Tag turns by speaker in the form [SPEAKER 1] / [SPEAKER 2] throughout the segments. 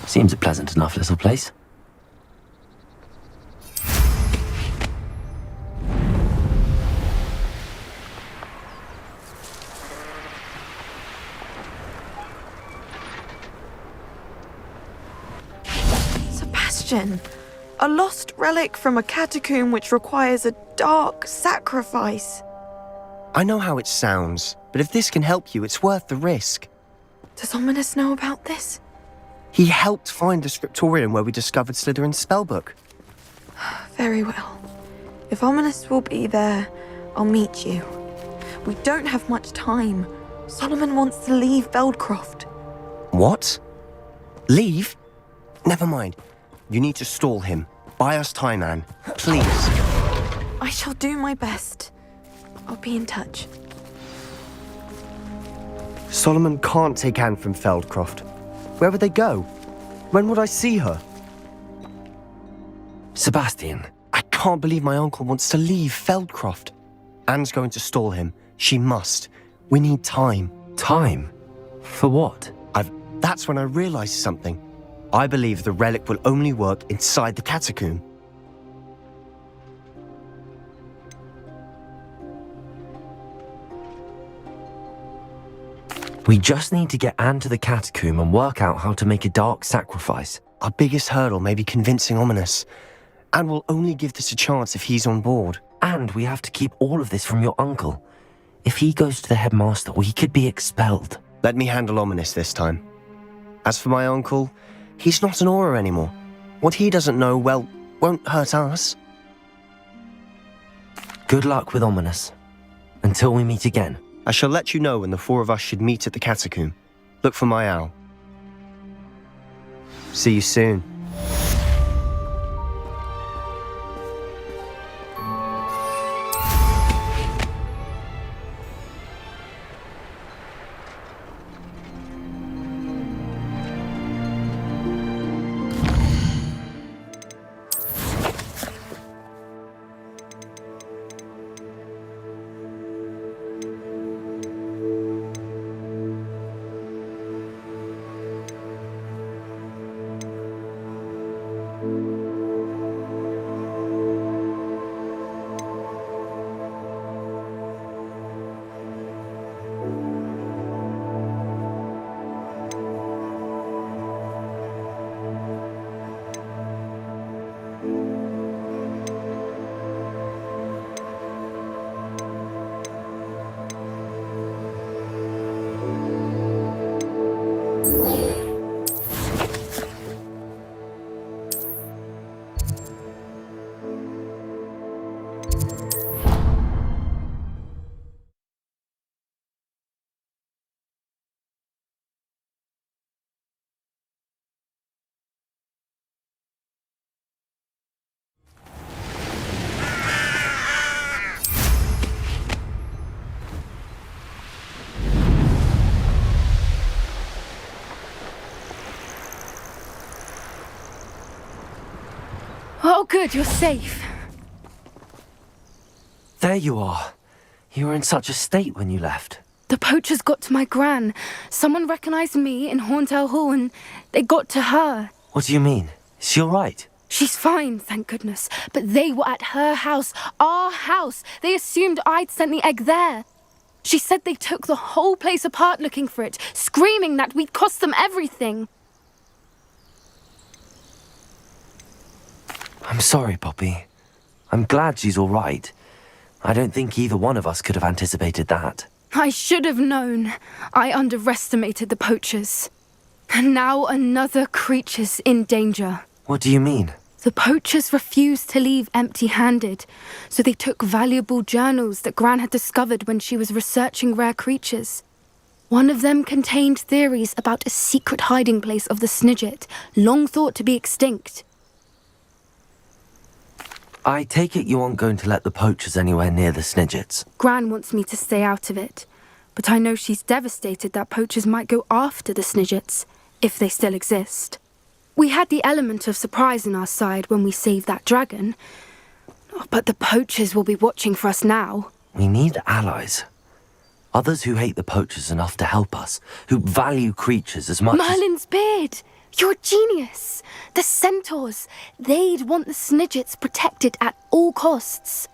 [SPEAKER 1] Seems a pleasant enough little place.
[SPEAKER 2] Sebastian, a lost relic from a catacomb which requires a dark sacrifice.
[SPEAKER 3] I know how it sounds, but if this can help you, it's worth the risk.
[SPEAKER 2] Does Ominous know about this?
[SPEAKER 3] He helped find the scriptorium where we discovered Slytherin's spellbook.
[SPEAKER 2] Very well. If Ominous will be there, I'll meet you. We don't have much time. Solomon wants to leave Feldcroft.
[SPEAKER 3] What? Leave? Never mind. You need to stall him. Buy us time, Anne. Please.
[SPEAKER 2] I shall do my best. I'll be in touch.
[SPEAKER 3] Solomon can't take Anne from Feldcroft. Where would they go? When would I see her?
[SPEAKER 1] Sebastian.
[SPEAKER 3] I can't believe my uncle wants to leave Feldcroft. Anne's going to stall him. She must. We need time.
[SPEAKER 1] Time? For what?
[SPEAKER 3] That's when I realized something. I believe the relic will only work inside the catacomb.
[SPEAKER 1] We just need to get Anne to the catacomb and work out how to make a dark sacrifice.
[SPEAKER 3] Our biggest hurdle may be convincing Ominous. Anne will only give this a chance if he's on board.
[SPEAKER 1] And we have to keep all of this from your uncle. If he goes to the headmaster, we could be expelled.
[SPEAKER 3] Let me handle Ominous this time. As for my uncle, he's not an Auror anymore. What he doesn't know, well, won't hurt us.
[SPEAKER 1] Good luck with Ominous. Until we meet again.
[SPEAKER 3] I shall let you know when the four of us should meet at the catacomb. Look for my owl. See you soon.
[SPEAKER 4] Oh, good, you're safe.
[SPEAKER 1] There you are. You were in such a state when you left.
[SPEAKER 4] The poachers got to my gran. Someone recognized me in Horntail Hall and they got to her.
[SPEAKER 1] What do you mean? Is she all right?
[SPEAKER 4] She's fine, thank goodness. But they were at her house, our house. They assumed I'd sent the egg there. She said they took the whole place apart looking for it, screaming that we'd cost them everything.
[SPEAKER 1] I'm sorry, Poppy. I'm glad she's all right. I don't think either one of us could have anticipated that.
[SPEAKER 4] I should have known. I underestimated the poachers. And now another creature's in danger.
[SPEAKER 1] What do you mean?
[SPEAKER 4] The poachers refused to leave empty-handed, so they took valuable journals that Gran had discovered when she was researching rare creatures. One of them contained theories about a secret hiding place of the Snidget, long thought to be extinct.
[SPEAKER 1] I take it you aren't going to let the poachers anywhere near the Snidgets.
[SPEAKER 4] Gran wants me to stay out of it, but I know she's devastated that poachers might go after the Snidgets, if they still exist. We had the element of surprise on our side when we saved that dragon, but the poachers will be watching for us now.
[SPEAKER 1] We need allies. Others who hate the poachers enough to help us, who value creatures as much
[SPEAKER 4] Merlin's beard! You're a genius! The centaurs! They'd want the Snidgets protected at all costs.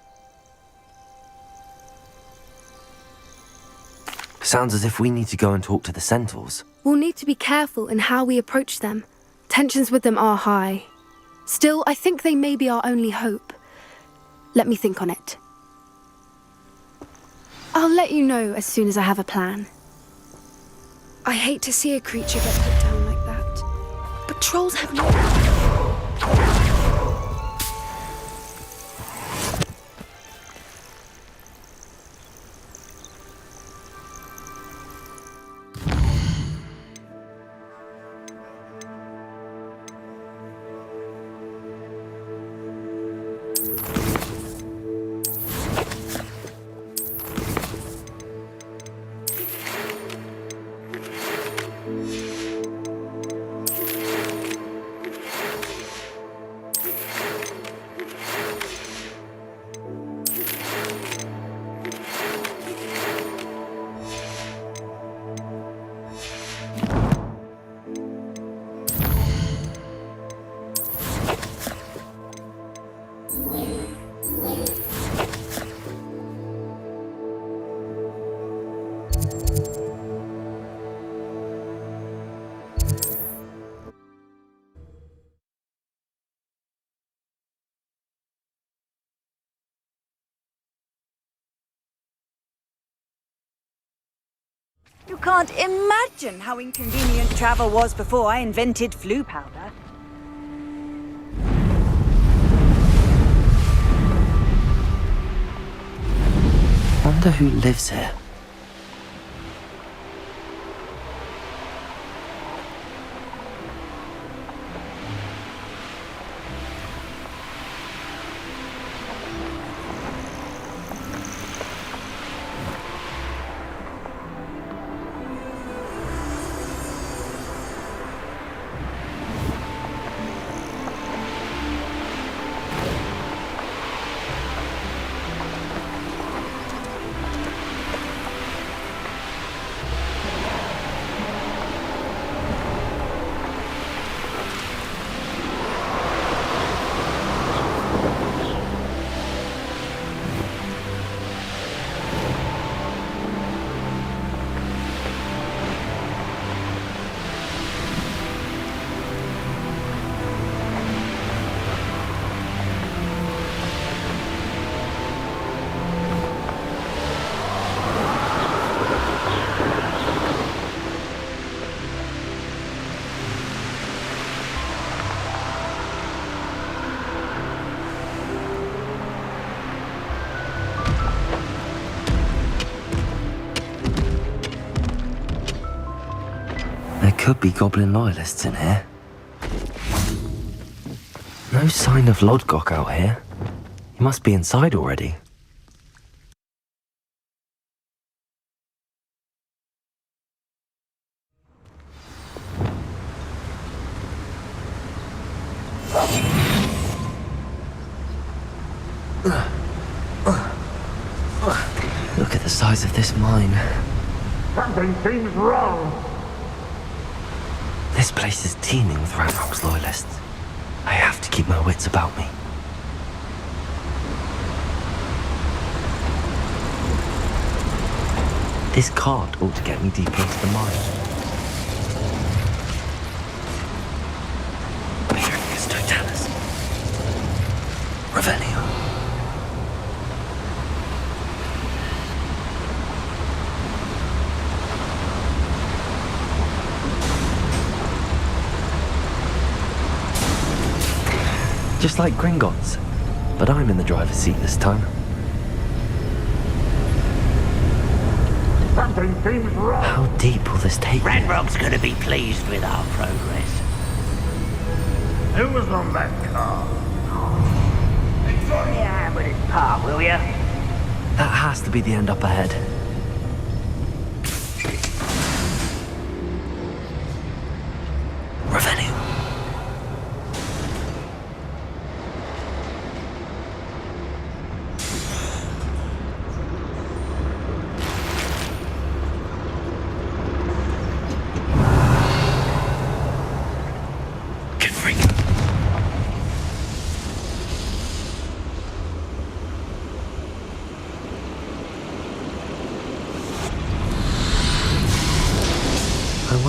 [SPEAKER 1] Sounds as if we need to go and talk to the centaurs.
[SPEAKER 4] We'll need to be careful in how we approach them. Tensions with them are high. Still, I think they may be our only hope. Let me think on it. I'll let you know as soon as I have a plan. I hate to see a creature get put down like that, but trolls have no...
[SPEAKER 5] You can't imagine how inconvenient travel was before I invented flu powder.
[SPEAKER 1] Wonder who lives here. There could be goblin loyalists in here. No sign of Lodgok out here. He must be inside already. Look at the size of this mine.
[SPEAKER 6] Something seems wrong.
[SPEAKER 1] This place is teeming with Ranrock's loyalists. I have to keep my wits about me. This cart ought to get me deeper into the mine. Beringus Totalis. Revelio. Just like Gringotts, but I'm in the driver's seat this time.
[SPEAKER 6] Something seems wrong.
[SPEAKER 1] How deep will this take me?
[SPEAKER 7] Ranrock's gonna be pleased with our progress.
[SPEAKER 6] Who was on that car?
[SPEAKER 7] Draw me a hand with his part, will ya?
[SPEAKER 1] That has to be the end up ahead. Revenue.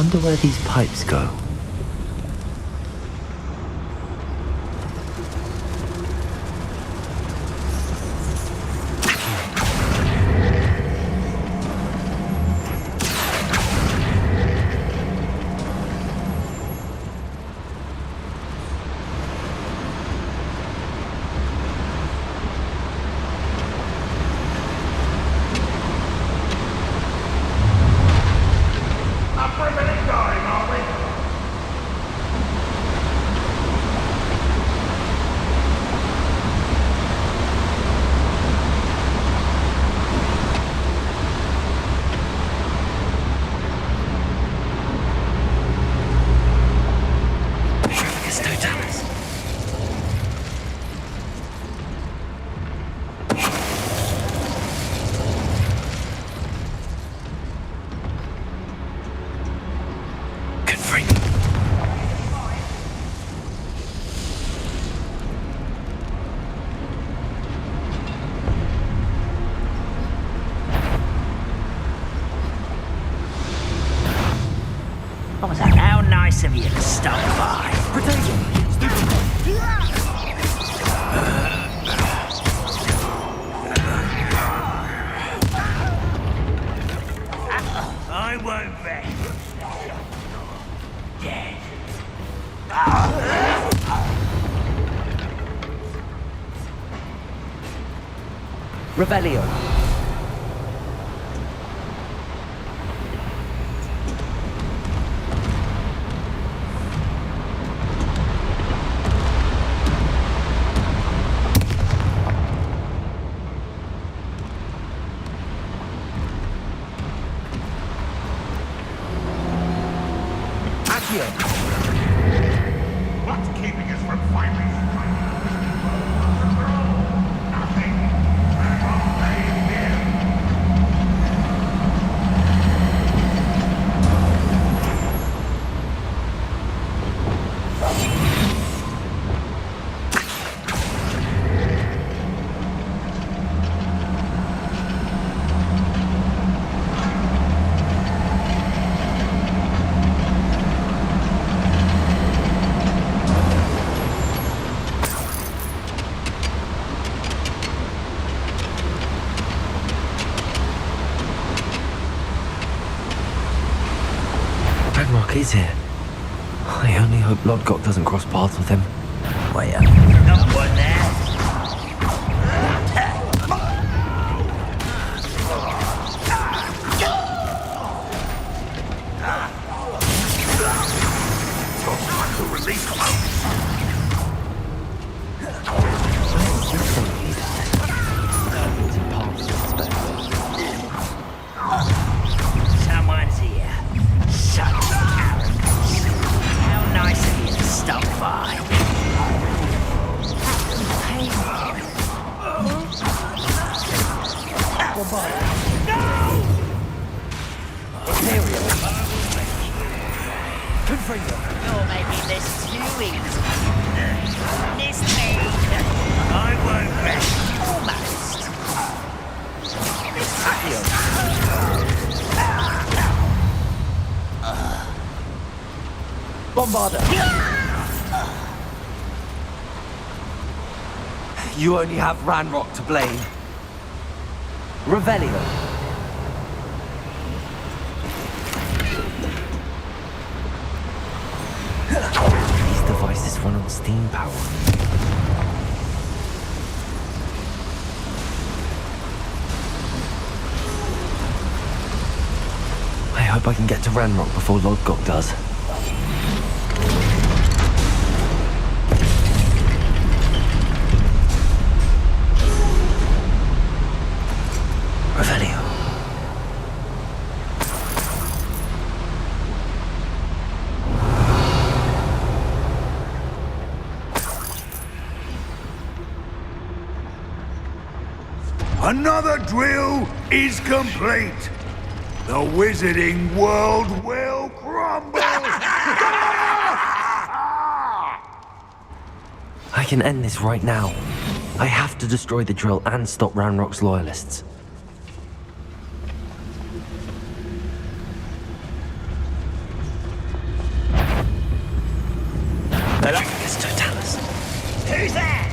[SPEAKER 1] wonder where these pipes go.
[SPEAKER 7] What was that? How nice of you to stop by. I won't bet. Dead.
[SPEAKER 1] Revelio.
[SPEAKER 6] What's keeping us from finally striking? Nothing. That's what they did.
[SPEAKER 1] Ranrock is here. I only hope Lodgok doesn't cross paths with him.
[SPEAKER 7] Wait up. Not one there. Someone's here. Such arrogance. How nice of you to stop by. You're making this too easy. Miss me. I won't rest. Almost.
[SPEAKER 1] Bombarder! You only have Ranrock to blame. Revelio. These devices run on steam power. I hope I can get to Ranrock before Lodgok does. Revelio.
[SPEAKER 6] Another drill is complete. The wizarding world will crumble.
[SPEAKER 1] I can end this right now. I have to destroy the drill and stop Ranrock's loyalists. Mr. Talus.
[SPEAKER 7] Who's there?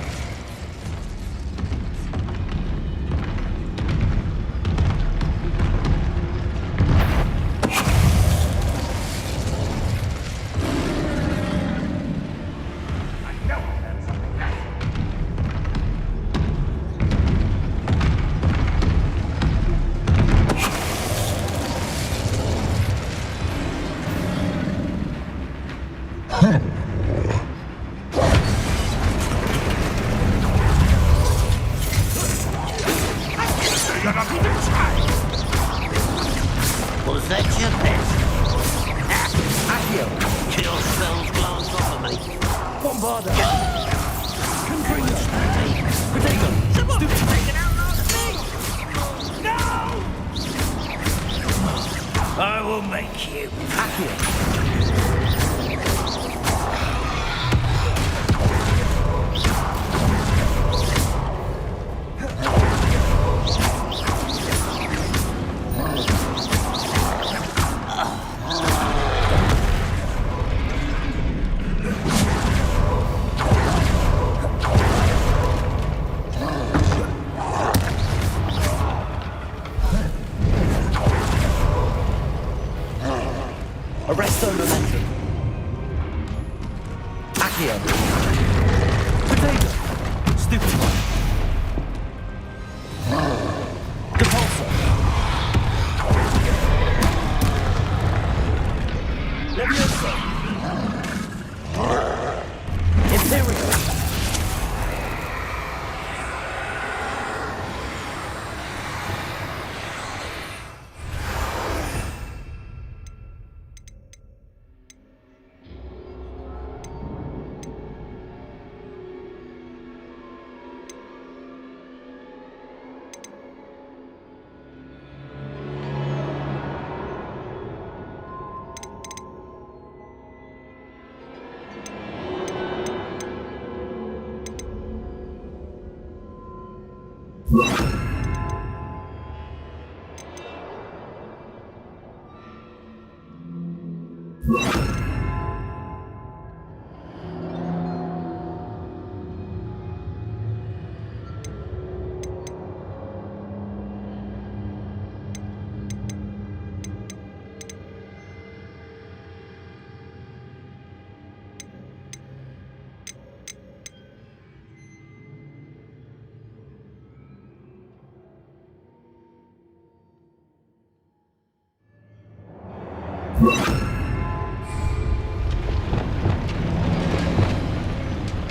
[SPEAKER 6] Was that your best? Accio, your spells glanced off of me. Bombarda! Can bring us. Potato! Someone's taken out last thing! No!
[SPEAKER 7] I will make you.
[SPEAKER 6] Accio! Arresto momentum. Accio. Potato. Stupid one. Depulsor. Leviosa. Imperial.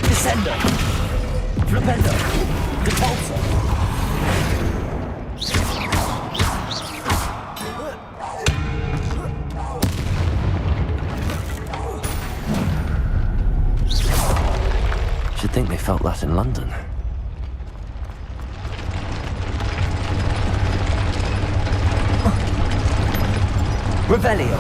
[SPEAKER 6] Descendo. Flipendo. Depulsor.
[SPEAKER 1] Should think they felt that in London.
[SPEAKER 3] Revelio.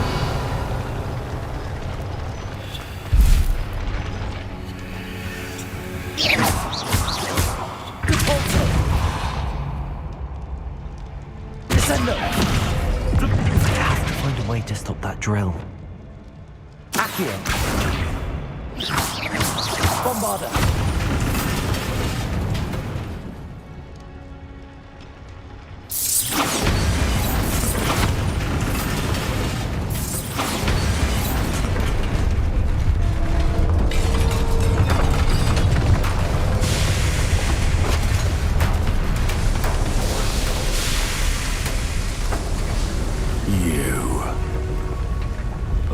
[SPEAKER 7] Descendo.
[SPEAKER 1] I have to find a way to stop that drill.
[SPEAKER 7] Accio. Bombarda.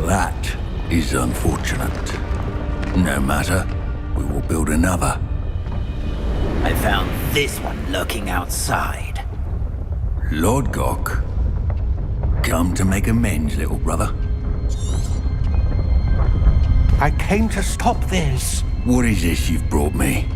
[SPEAKER 8] That is unfortunate. No matter, we will build another.
[SPEAKER 7] I found this one lurking outside.
[SPEAKER 8] Lord Gok, come to make amends, little brother.
[SPEAKER 6] I came to stop this.
[SPEAKER 8] What is this you've brought me?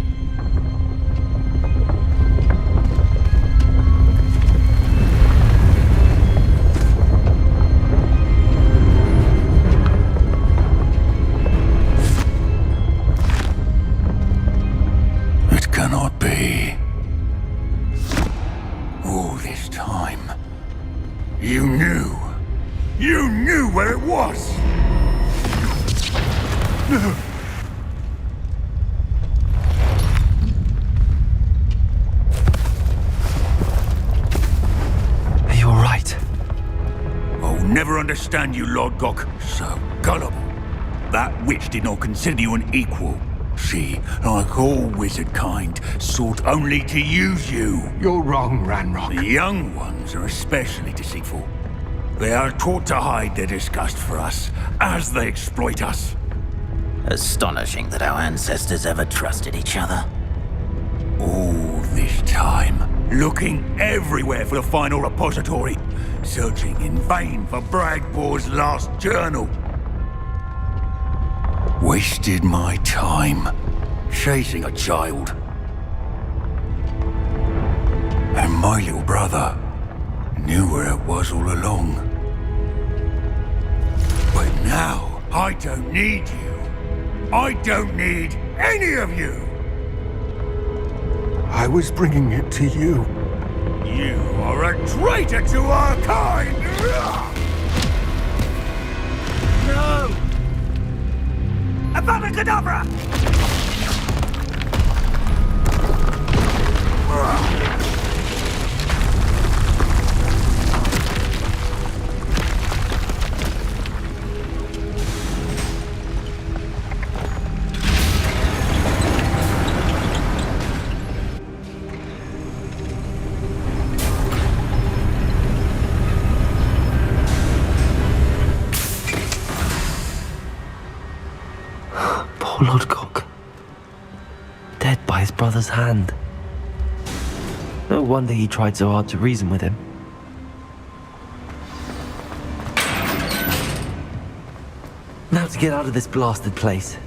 [SPEAKER 8] It cannot be. All this time, you knew. You knew where it was! never understand you, Lord Gok. So gullible. That witch did not consider you an equal. She, like all wizard kind, sought only to use you.
[SPEAKER 9] You're wrong, Ranrock.
[SPEAKER 8] The young ones are especially deceitful. They are taught to hide their disgust for us, as they exploit us.
[SPEAKER 7] Astonishing that our ancestors ever trusted each other.
[SPEAKER 8] All this time, looking everywhere for the final repository, searching in vain for Bragbor's last journal. Wasted my time, chasing a child. And my little brother knew where it was all along. But now, I don't need you. I don't need any of you.
[SPEAKER 9] I was bringing it to you.
[SPEAKER 8] You are a traitor to our kind! No! Avada Kedavra!
[SPEAKER 1] Poor Lodgok. Dead by his brother's hand. No wonder he tried so hard to reason with him. Now to get out of this blasted place.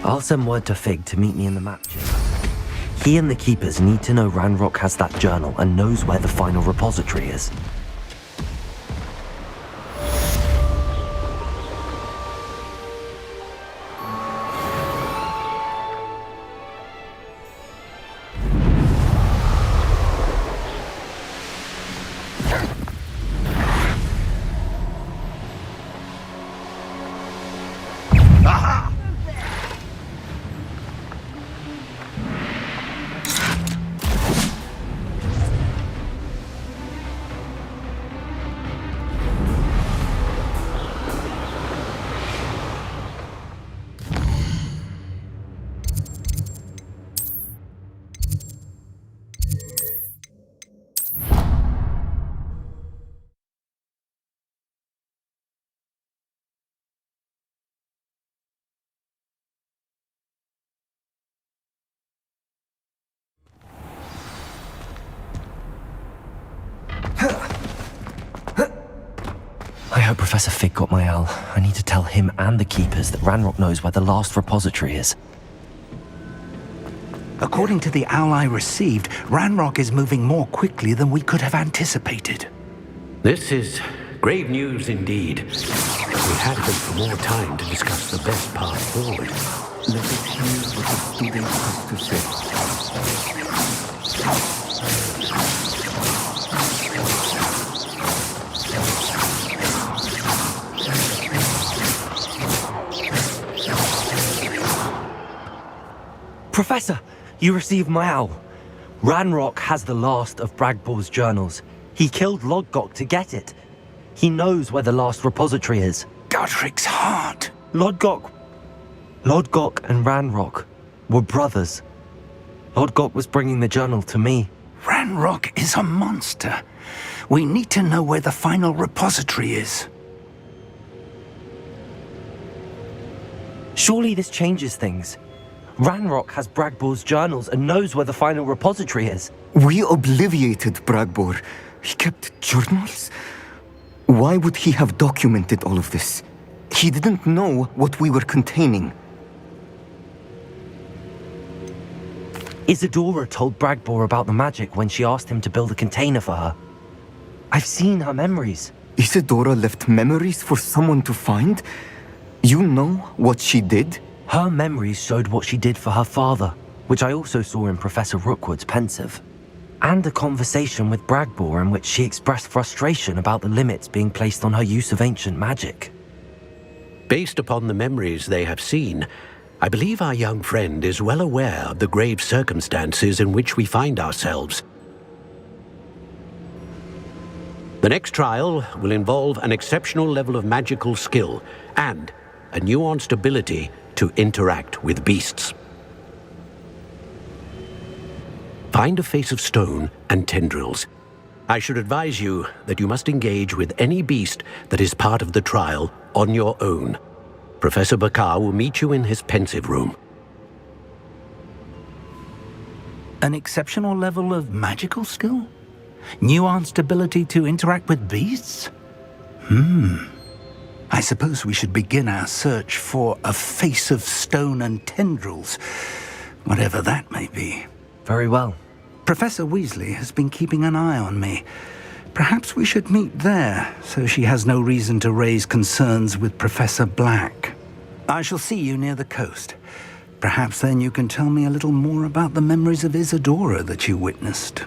[SPEAKER 1] I'll send word to Fig to meet me in the map chamber. He and the Keepers need to know Ranrock has that journal and knows where the final repository is. I hope Professor Fig got my owl. I need to tell him and the Keepers that Ranrock knows where the last repository is.
[SPEAKER 10] According to the owl I received, Ranrock is moving more quickly than we could have anticipated.
[SPEAKER 6] This is grave news indeed. We had hoped for more time to discuss the best path forward.
[SPEAKER 9] Let us hear what the student has to say.
[SPEAKER 1] Professor, you received my owl. Ranrock has the last of Bragbor's journals. He killed Lodgok to get it. He knows where the last repository is.
[SPEAKER 10] Godric's heart.
[SPEAKER 1] Lodgok and Ranrock were brothers. Lodgok was bringing the journal to me.
[SPEAKER 10] Ranrock is a monster. We need to know where the final repository is.
[SPEAKER 1] Surely this changes things. Ranrock has Bragbor's journals and knows where the final repository is.
[SPEAKER 11] We obliviated Bragbor. He kept journals? Why would he have documented all of this? He didn't know what we were containing.
[SPEAKER 1] Isadora told Bragbor about the magic when she asked him to build a container for her. I've seen her memories.
[SPEAKER 11] Isadora left memories for someone to find? You know what she did?
[SPEAKER 1] Her memories showed what she did for her father, which I also saw in Professor Rookwood's pensive. And a conversation with Bragbor in which she expressed frustration about the limits being placed on her use of ancient magic.
[SPEAKER 12] Based upon the memories they have seen, I believe our young friend is well aware of the grave circumstances in which we find ourselves. The next trial will involve an exceptional level of magical skill and a nuanced ability to interact with beasts. Find a face of stone and tendrils. I should advise you that you must engage with any beast that is part of the trial on your own. Professor Bakar will meet you in his pensive room.
[SPEAKER 10] An exceptional level of magical skill? Nuanced ability to interact with beasts? I suppose we should begin our search for a face of stone and tendrils, whatever that may be.
[SPEAKER 1] Very well.
[SPEAKER 10] Professor Weasley has been keeping an eye on me. Perhaps we should meet there, so she has no reason to raise concerns with Professor Black. I shall see you near the coast. Perhaps then you can tell me a little more about the memories of Isadora that you witnessed.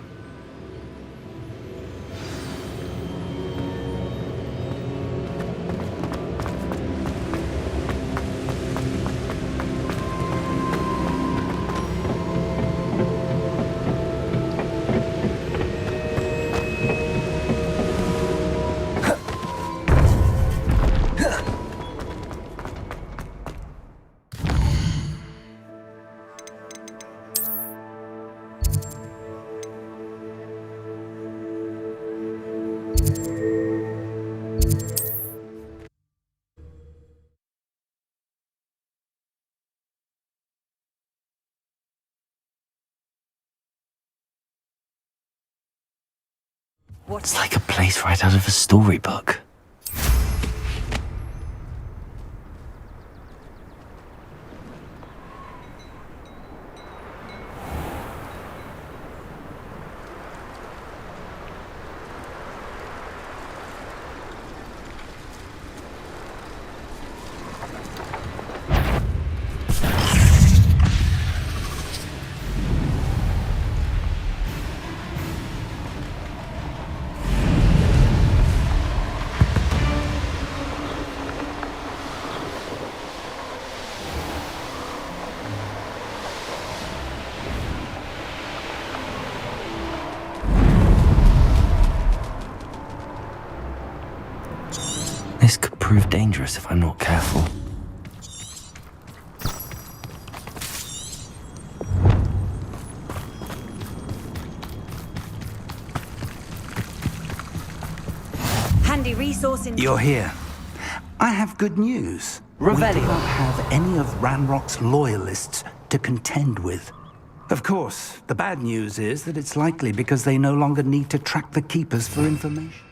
[SPEAKER 1] It's like a place right out of a storybook. This could prove dangerous if I'm not careful.
[SPEAKER 5] Handy resource in...
[SPEAKER 10] You're here. I have good news.
[SPEAKER 1] Revelio.
[SPEAKER 10] We do not have any of Ranrock's loyalists to contend with. Of course, the bad news is that it's likely because they no longer need to track the Keepers for information.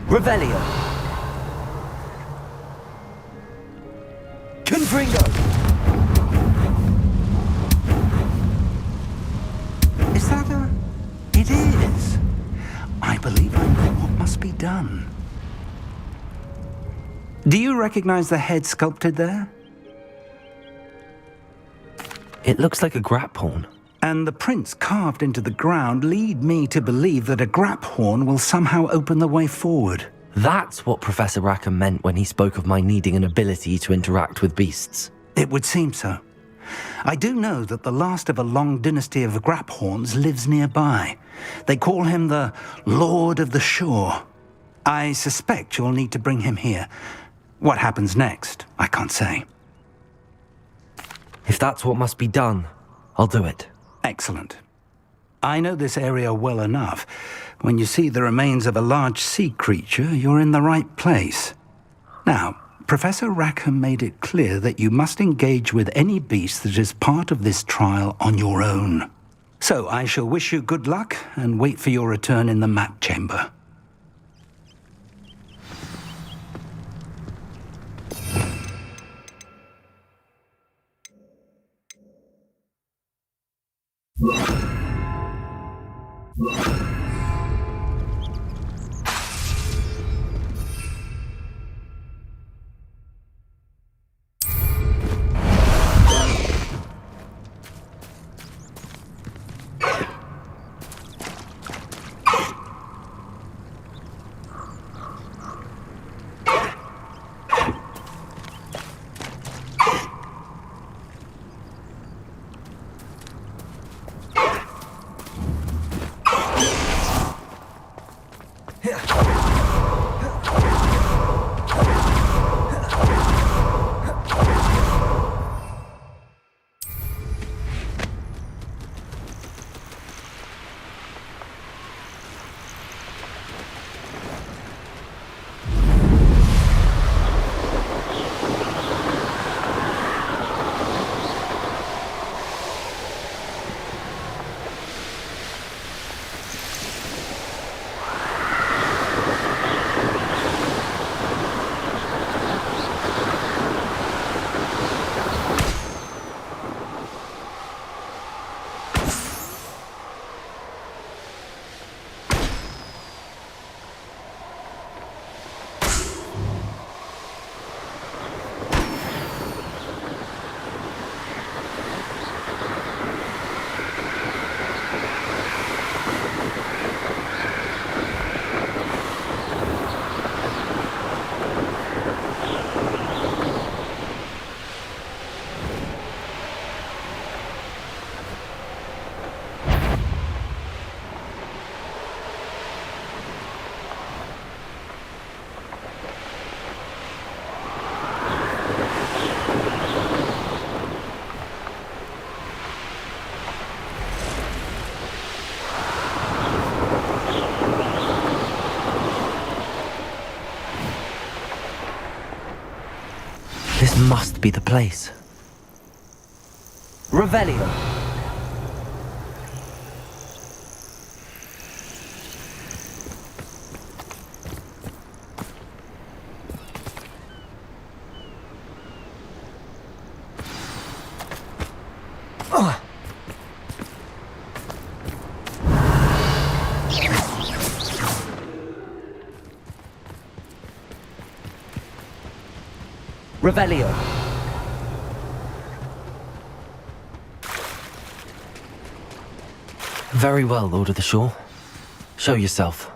[SPEAKER 1] Revelio. Confringo.
[SPEAKER 10] Is that a... It is. I believe I know what must be done. done. Do you recognize the head sculpted there?
[SPEAKER 1] It looks like a grap horn.
[SPEAKER 10] And the prints carved into the ground lead me to believe that a grap horn will somehow open the way forward.
[SPEAKER 1] That's what Professor Rackham meant when he spoke of my needing an ability to interact with beasts.
[SPEAKER 10] It would seem so. I do know that the last of a long dynasty of grap horns lives nearby. They call him the Lord of the Shore. I suspect you'll need to bring him here. What happens next, I can't say.
[SPEAKER 1] If that's what must be done, I'll do it.
[SPEAKER 10] Excellent. I know this area well enough. When you see the remains of a large sea creature, you're in the right place. Now, Professor Rackham made it clear that you must engage with any beast that is part of this trial on your own. So I shall wish you good luck and wait for your return in the map chamber.
[SPEAKER 1] This must be the place. Revelio. Revelio. Very well, Lord of the Shore. Show yourself.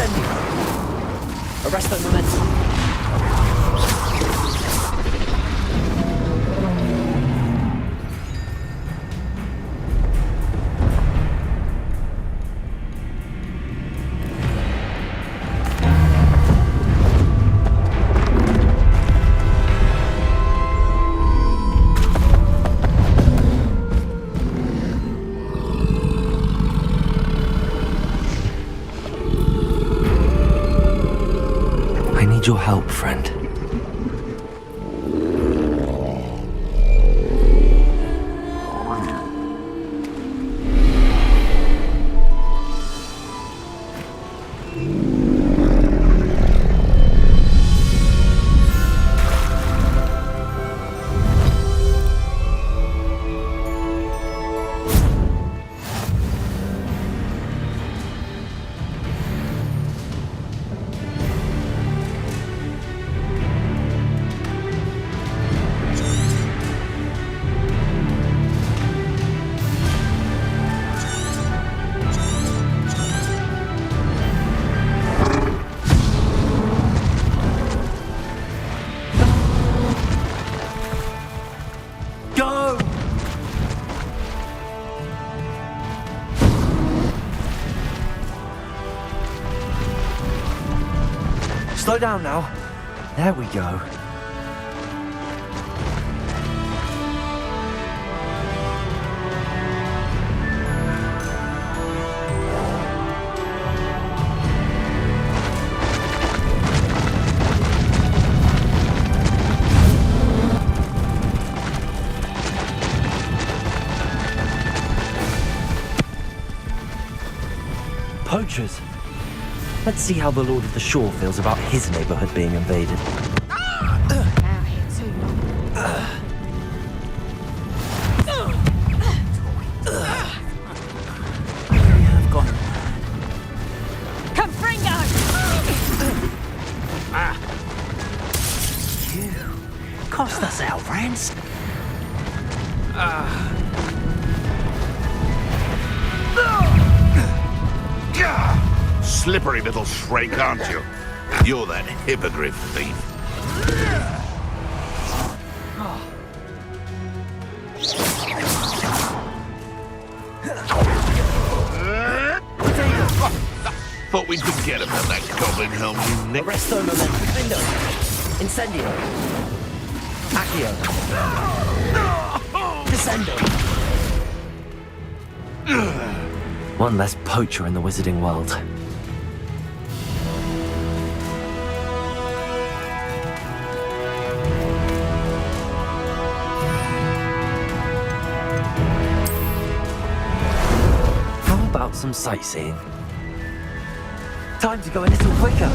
[SPEAKER 1] Incendio. Arresto momentum.
[SPEAKER 3] I need your help, friend.
[SPEAKER 1] Go! Slow down now. There we go. Poachers. Let's see how the Lord of the Shore feels about his neighborhood being invaded.
[SPEAKER 5] Confringo!
[SPEAKER 7] You cost us our rents.
[SPEAKER 8] Slippery little shrike, aren't you? You're that hippogriff thief. Thought we'd forget about that goblin helm, you nick.
[SPEAKER 1] Arresto momentum. Incendio. Accio. Descendo. One less poacher in the wizarding world. How about some sightseeing? Time to go a little quicker.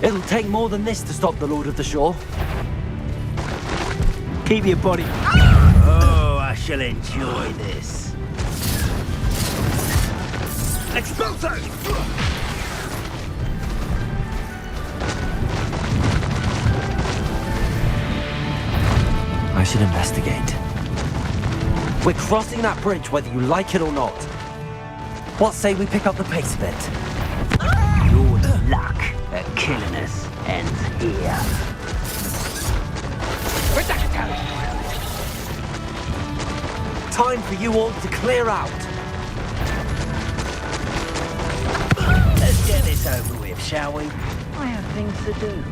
[SPEAKER 1] It'll take more than this to stop the Lord of the Shore.
[SPEAKER 7] Keep your body. Oh, I shall enjoy this. Expulso!
[SPEAKER 1] I should investigate. We're crossing that bridge whether you like it or not. What say we pick up the pace a bit?
[SPEAKER 7] Your luck at killing us ends here.
[SPEAKER 1] Time for you all to clear out.
[SPEAKER 7] Let's get this over with, shall we? I have things to do.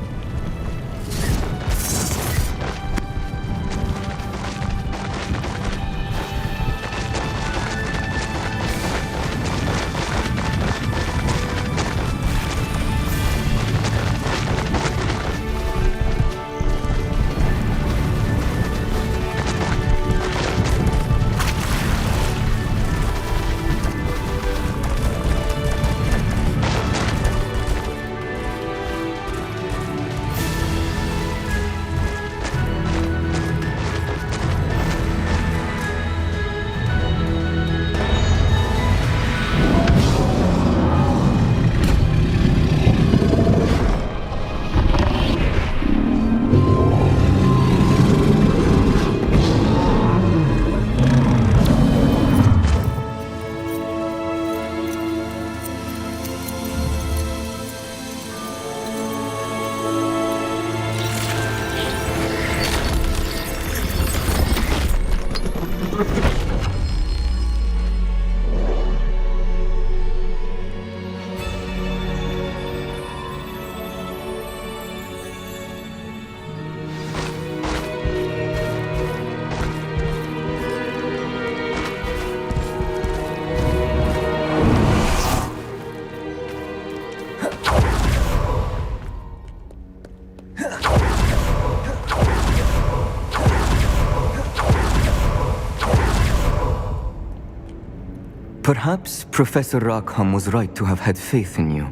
[SPEAKER 11] Perhaps Professor Rackham was right to have had faith in you.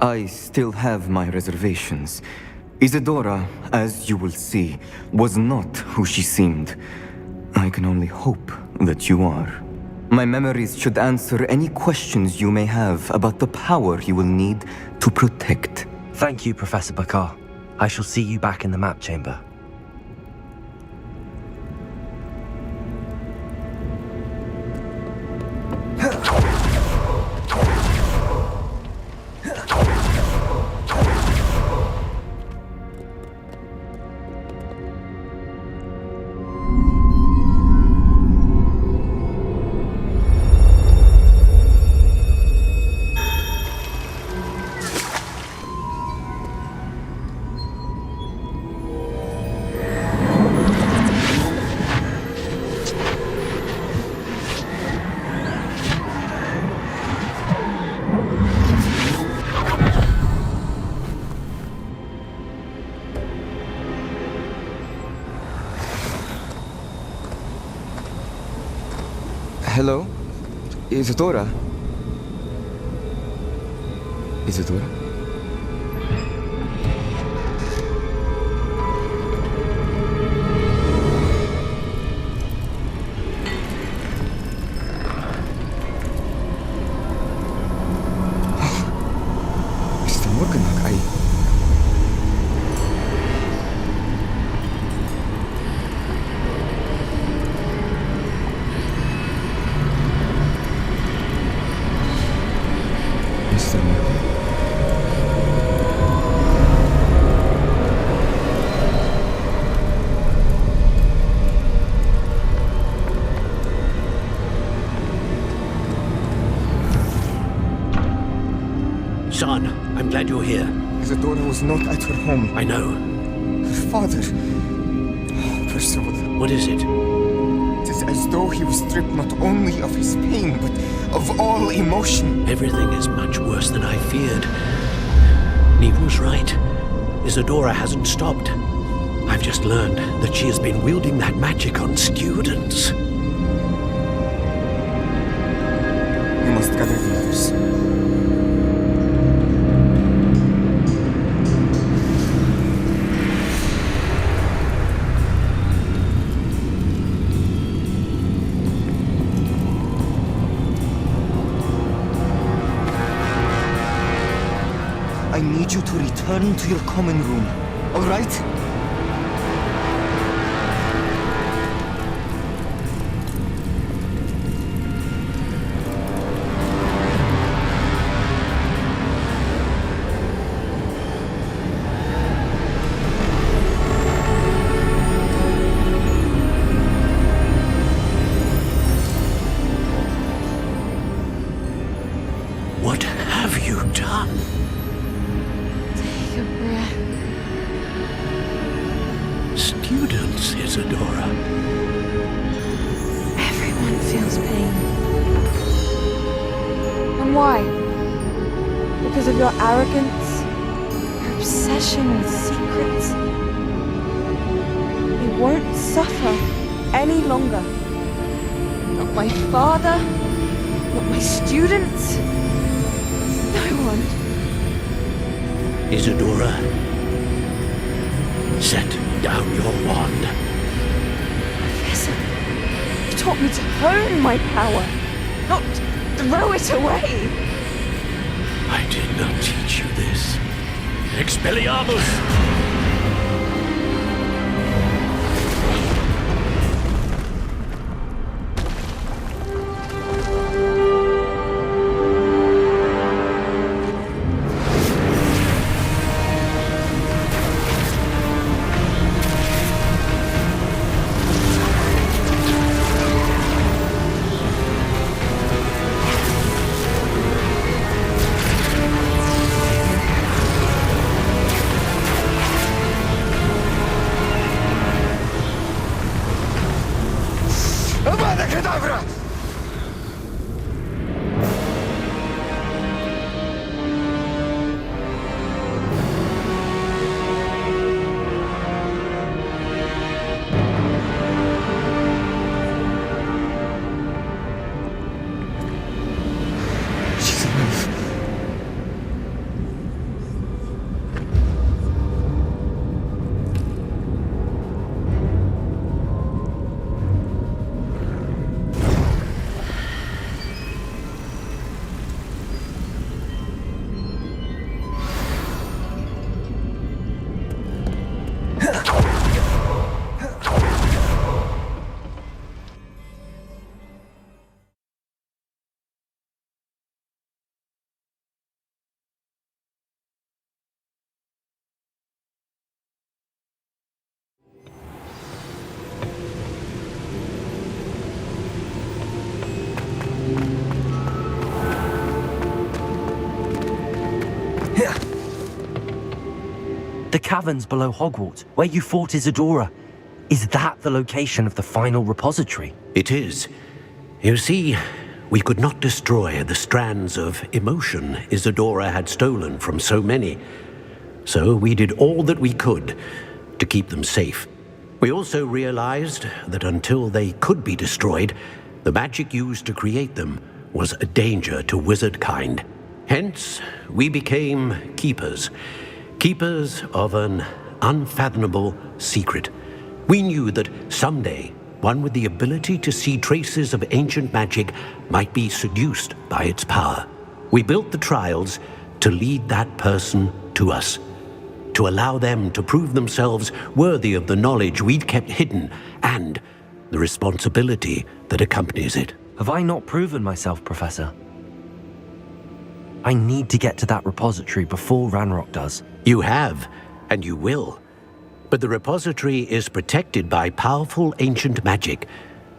[SPEAKER 11] I still have my reservations. Isadora, as you will see, was not who she seemed. I can only hope that you are. My memories should answer any questions you may have about the power you will need to protect.
[SPEAKER 1] Thank you, Professor Bakar. I shall see you back in the map chamber.
[SPEAKER 11] Hello? Isadora? Isadora? Mr. Morganach, Mr. Morgan.
[SPEAKER 12] Son, I'm glad you're here.
[SPEAKER 11] Isadora was not at her home.
[SPEAKER 12] I know.
[SPEAKER 11] Her father. Oh, Percival.
[SPEAKER 12] What is it?
[SPEAKER 11] It is as though he was stripped not only of his pain, but of all emotion.
[SPEAKER 12] Everything is much worse than I feared. Neve was right. Isadora hasn't stopped. I've just learned that she has been wielding that magic on students.
[SPEAKER 11] We must gather the others. I need you to return to your common room, all right?
[SPEAKER 12] What have you done?
[SPEAKER 2] Take a breath.
[SPEAKER 12] Students, Isadora.
[SPEAKER 2] Everyone feels pain. And why? Because of your arrogance? Your obsession with secrets? You won't suffer any longer. Not my father, not my students. No one.
[SPEAKER 12] Isadora, set down your wand.
[SPEAKER 2] Professor, you taught me to hone my power, not throw it away.
[SPEAKER 12] I did not teach you this. Expelliarmus!
[SPEAKER 3] Abracadabra!
[SPEAKER 9] She's alive.
[SPEAKER 1] The caverns below Hogwarts, where you fought Isadora. Is that the location of the final repository?
[SPEAKER 12] It is. You see, we could not destroy the strands of emotion Isadora had stolen from so many. So we did all that we could to keep them safe. We also realized that until they could be destroyed, the magic used to create them was a danger to wizard kind. Hence, we became keepers. Keepers of an unfathomable secret. We knew that someday, one with the ability to see traces of ancient magic might be seduced by its power. We built the trials to lead that person to us, to allow them to prove themselves worthy of the knowledge we'd kept hidden and the responsibility that accompanies it.
[SPEAKER 1] Have I not proven myself, Professor? I need to get to that repository before Ranrock does.
[SPEAKER 12] You have, and you will. But the repository is protected by powerful ancient magic.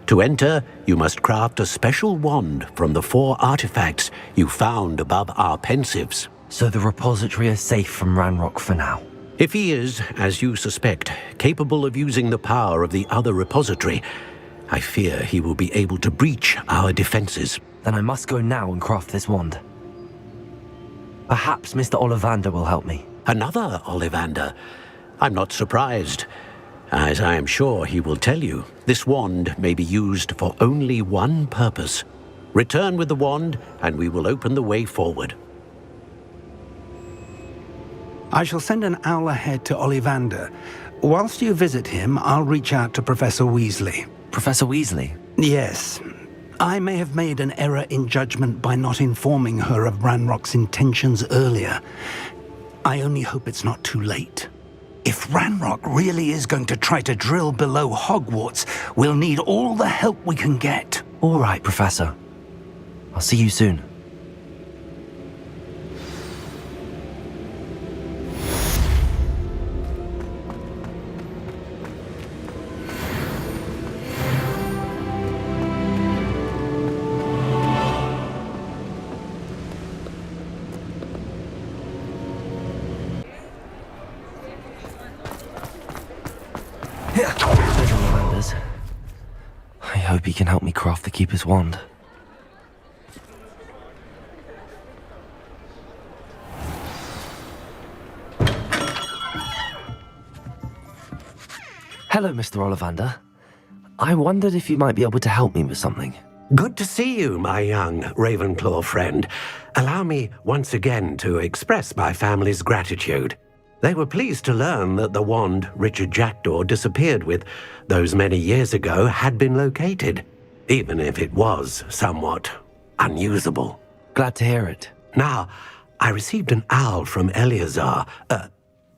[SPEAKER 12] To enter, you must craft a special wand from the 4 artifacts you found above our pensives.
[SPEAKER 1] So the repository is safe from Ranrock for now.
[SPEAKER 12] If he is, as you suspect, capable of using the power of the other repository, I fear he will be able to breach our defenses.
[SPEAKER 1] Then I must go now and craft this wand. Perhaps Mr. Ollivander will help me.
[SPEAKER 12] Another Ollivander? I'm not surprised. As I am sure he will tell you, this wand may be used for only one purpose. Return with the wand, and we will open the way forward.
[SPEAKER 10] I shall send an owl ahead to Ollivander. Whilst you visit him, I'll reach out to Professor Weasley.
[SPEAKER 1] Professor Weasley?
[SPEAKER 10] Yes. I may have made an error in judgment by not informing her of Ranrock's intentions earlier. I only hope it's not too late. If Ranrock really is going to try to drill below Hogwarts, we'll need all the help we can get.
[SPEAKER 1] All right, Professor. I'll see you soon. There's Ollivander's. I hope he can help me craft the Keeper's wand. Hello, Mr. Ollivander. I wondered if you might be able to help me with something.
[SPEAKER 12] Good to see you, my young Ravenclaw friend. Allow me once again to express my family's gratitude. They were pleased to learn that the wand Richard Jackdaw disappeared with those many years ago had been located, even if it was somewhat unusable.
[SPEAKER 1] Glad to hear it.
[SPEAKER 12] Now, I received an owl from Eleazar,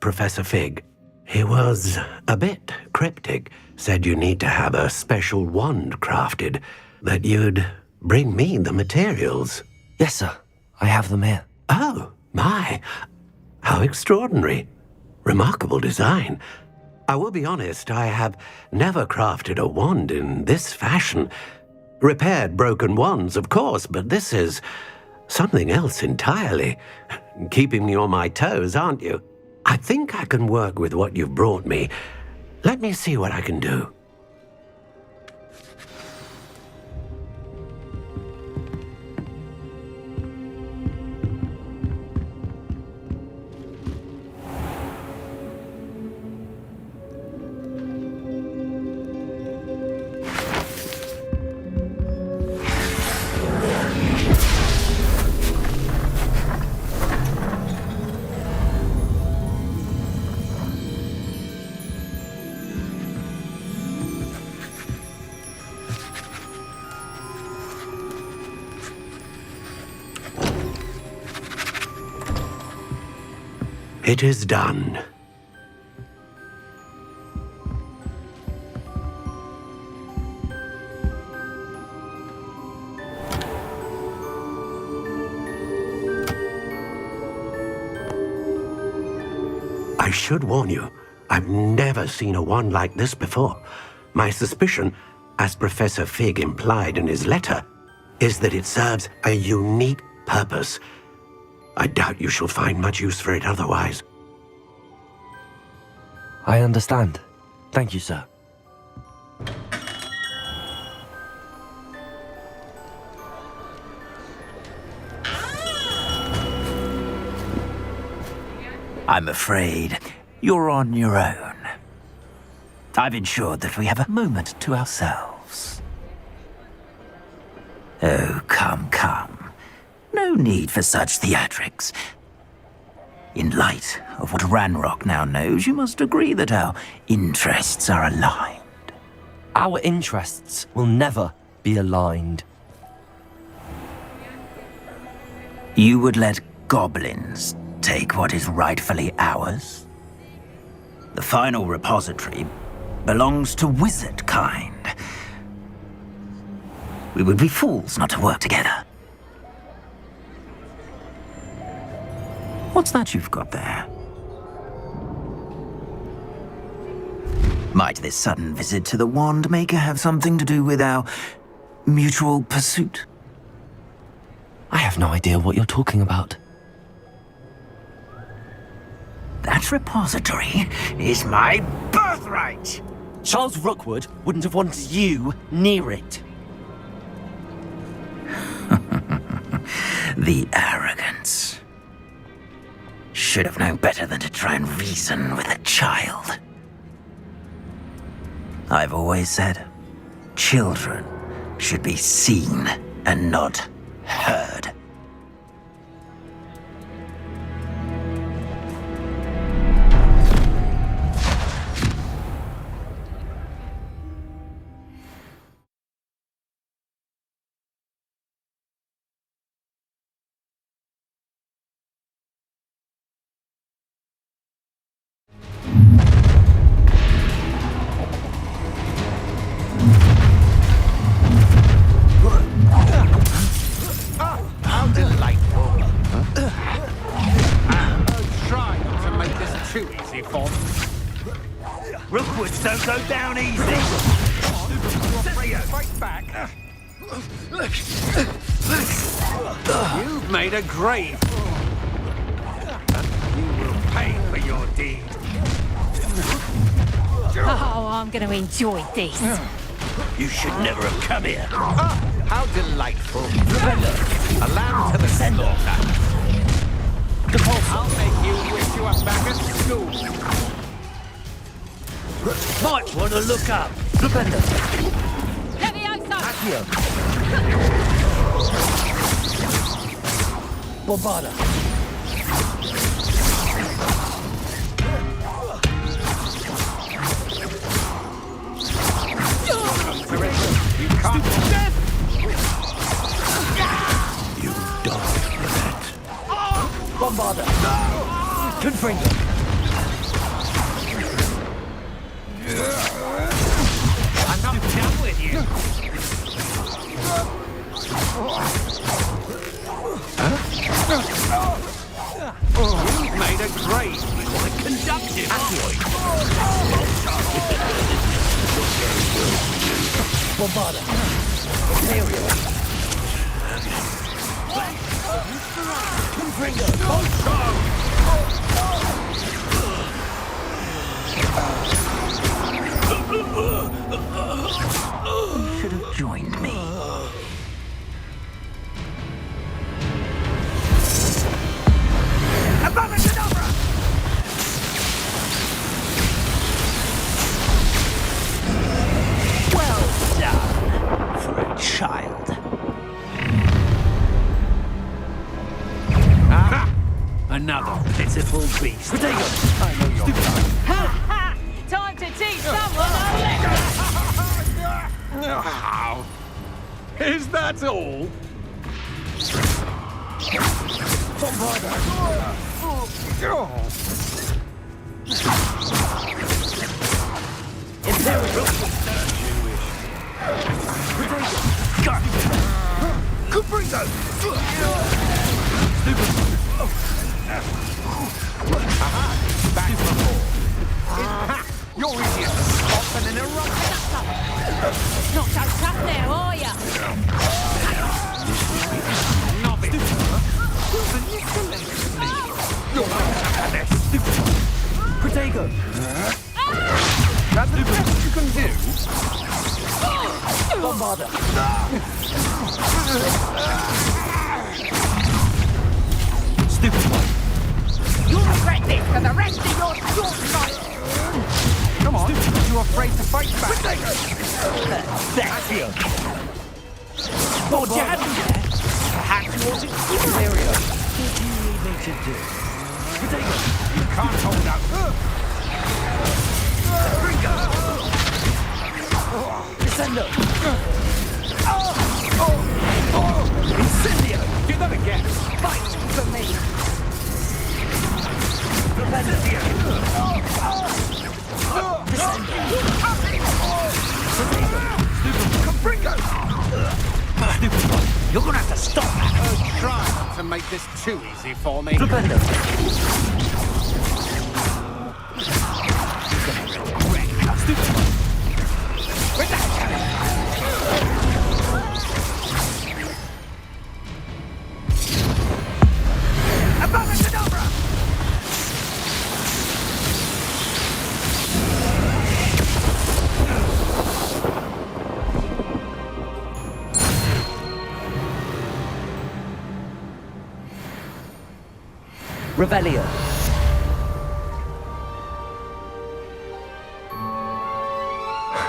[SPEAKER 12] Professor Fig. He was a bit cryptic, said you need to have a special wand crafted, that you'd bring me the materials.
[SPEAKER 1] Yes, sir. I have them here.
[SPEAKER 12] Oh, my. How extraordinary. Remarkable design. I will be honest, I have never crafted a wand in this fashion. Repaired broken wands, of course, but this is something else entirely. Keeping me on my toes, aren't you? I think I can work with what you've brought me. Let me see what I can do. It is done. I should warn you, I've never seen a wand like this before. My suspicion, as Professor Fig implied in his letter, is that it serves a unique purpose. I doubt you shall find much use for it otherwise.
[SPEAKER 1] I understand. Thank you, sir.
[SPEAKER 7] I'm afraid you're on your own. I've ensured that we have a moment to ourselves. Oh, come, come. No need for such theatrics. In light of what Ranrock now knows, you must agree that our interests are aligned.
[SPEAKER 1] Our interests will never be aligned.
[SPEAKER 7] You would let goblins take what is rightfully ours? The final repository belongs to wizard kind. We would be fools not to work together. What's that you've got there? Might this sudden visit to the Wand Maker have something to do with our mutual pursuit?
[SPEAKER 1] I have no idea what you're talking about.
[SPEAKER 7] That repository is my birthright!
[SPEAKER 1] Charles Rookwood wouldn't have wanted you near it.
[SPEAKER 7] The arrogance. Should have known better than to try and reason with a child. I've always said, children should be seen and not heard.
[SPEAKER 6] Rookwoods don't go down easy. Fight back. You've made a grave. You will pay for your deed.
[SPEAKER 13] Oh, I'm going to enjoy this.
[SPEAKER 6] You should never have come here. How delightful. A lamb to the slaughter. I'll make you wish you were back at school. Might want to look up.
[SPEAKER 13] Levioso!
[SPEAKER 1] Bombarda.
[SPEAKER 6] You can't death!
[SPEAKER 12] You died for that.
[SPEAKER 1] Bombarda. Confringo.
[SPEAKER 6] I'm not done with you. You've made a grave like conductive.
[SPEAKER 1] Bombarda. Confringo.
[SPEAKER 7] You should have joined me.
[SPEAKER 6] Well done for a child. Another pitiful beast. I know you're right.
[SPEAKER 13] Time to teach someone a lesson!
[SPEAKER 6] Is that all? You're easier to spot than an eruption.
[SPEAKER 13] Not so tough now, are ya?
[SPEAKER 1] Protego!
[SPEAKER 6] That's the best you can do.
[SPEAKER 1] Bombarder! Stupid one!
[SPEAKER 6] You'll regret this for the rest of your short life. Come on, you're afraid to fight back. Accio.
[SPEAKER 1] What do you have there?
[SPEAKER 6] Perhaps you wasn't superior.
[SPEAKER 1] What do you need me to do? Protego!
[SPEAKER 6] You can't hold out.
[SPEAKER 1] Descendo!
[SPEAKER 6] Incendio! Do that again. Fight for me.
[SPEAKER 1] You're gonna have to stop that!
[SPEAKER 6] Try not to make this too easy for me.
[SPEAKER 1] Flipendo! Revelio.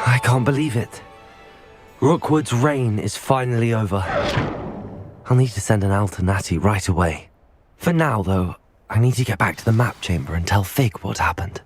[SPEAKER 1] I can't believe it. Rookwood's reign is finally over. I'll need to send an owl to Natty right away. For now, though, I need to get back to the map chamber and tell Fig what happened.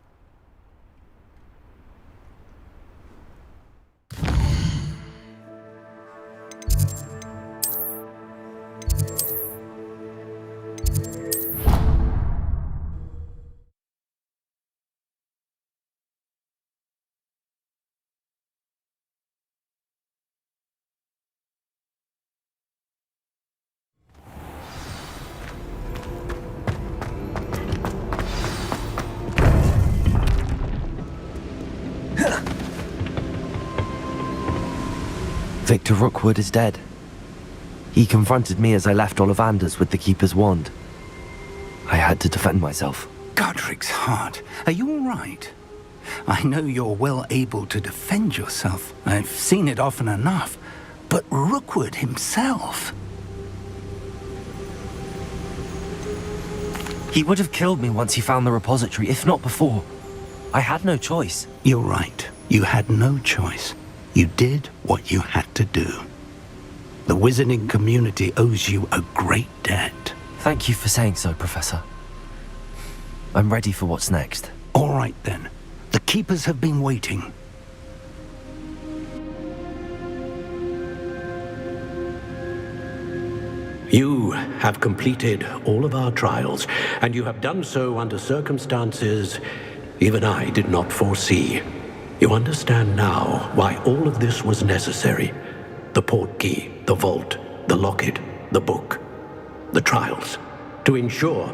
[SPEAKER 1] Victor Rookwood is dead. He confronted me as I left Ollivander's with the Keeper's wand. I had to defend myself.
[SPEAKER 10] Godric's heart, are you all right? I know you're well able to defend yourself. I've seen it often enough. But Rookwood himself...
[SPEAKER 1] He would have killed me once he found the repository, if not before. I had no choice.
[SPEAKER 10] You're right. You had no choice. You did what you had to do. The wizarding community owes you a great debt.
[SPEAKER 1] Thank you for saying so, Professor. I'm ready for what's next.
[SPEAKER 10] All right, then. The Keepers have been waiting.
[SPEAKER 12] You have completed all of our trials, and you have done so under circumstances even I did not foresee. You understand now why all of this was necessary. The portkey, the vault, the locket, the book, the trials. To ensure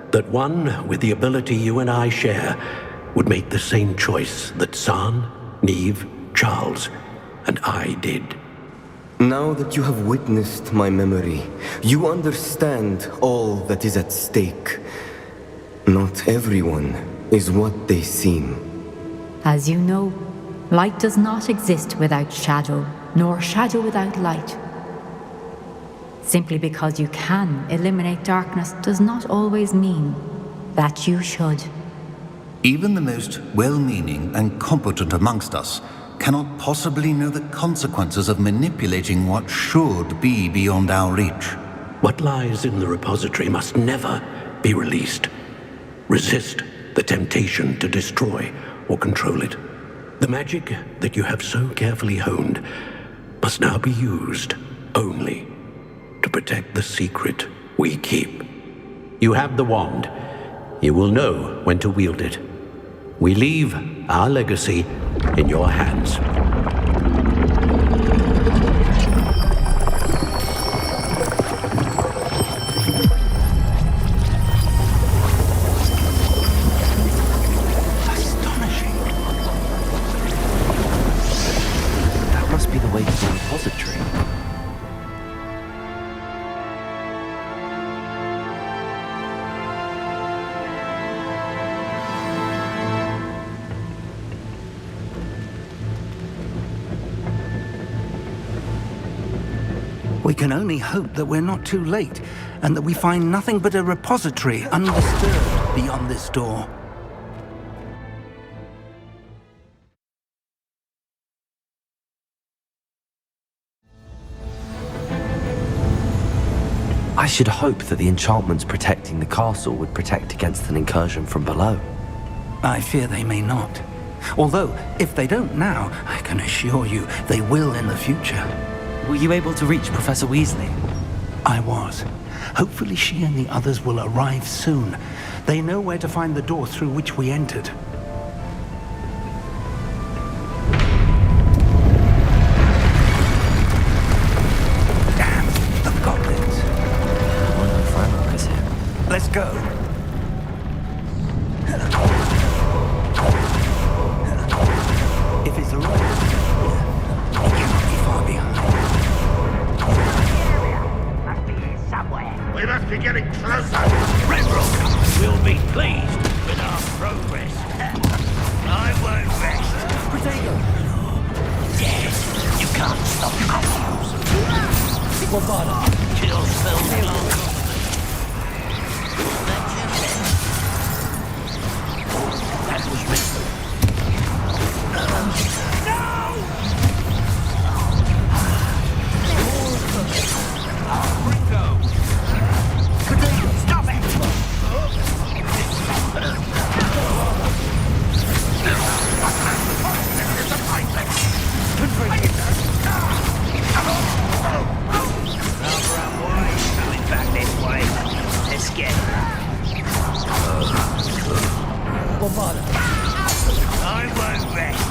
[SPEAKER 12] that one with the ability you and I share would make the same choice that San, Neve, Charles, and I did.
[SPEAKER 11] Now that you have witnessed my memory, you understand all that is at stake. Not everyone is what they seem.
[SPEAKER 14] As you know, light does not exist without shadow, nor shadow without light. Simply because you can eliminate darkness does not always mean that you should.
[SPEAKER 15] Even the most well-meaning and competent amongst us cannot possibly know the consequences of manipulating what should be beyond our reach.
[SPEAKER 12] What lies in the repository must never be released. Resist the temptation to destroy or control it. The magic that you have so carefully honed must now be used only to protect the secret we keep. You have the wand, You will know when to wield it. We leave our legacy in your hands.
[SPEAKER 10] Astonishing.
[SPEAKER 1] That must be the way to the repository.
[SPEAKER 10] We can only hope that we're not too late, and that we find nothing but a repository undisturbed beyond this door.
[SPEAKER 1] I should hope that the enchantments protecting the castle would protect against an incursion from below.
[SPEAKER 10] I fear they may not. Although, if they don't now, I can assure you they will in the future.
[SPEAKER 1] Were you able to reach Professor Weasley?
[SPEAKER 10] I was. Hopefully she and the others will arrive soon. They know where to find the door through which we entered. Damn, the goblins.
[SPEAKER 1] I wonder if Ranrock is here.
[SPEAKER 10] Let's go. If it's right, he cannot be far behind.
[SPEAKER 6] We must be getting closer. Ranrock will be pleased with our progress. I won't rest.
[SPEAKER 1] Protego!
[SPEAKER 6] Yes, you can't stop Matthews.
[SPEAKER 1] Bombarda!
[SPEAKER 6] Kill spells long. That was me. Stop it! Coming back this way. Let's get it.
[SPEAKER 1] Bombarda!
[SPEAKER 6] I won't rest.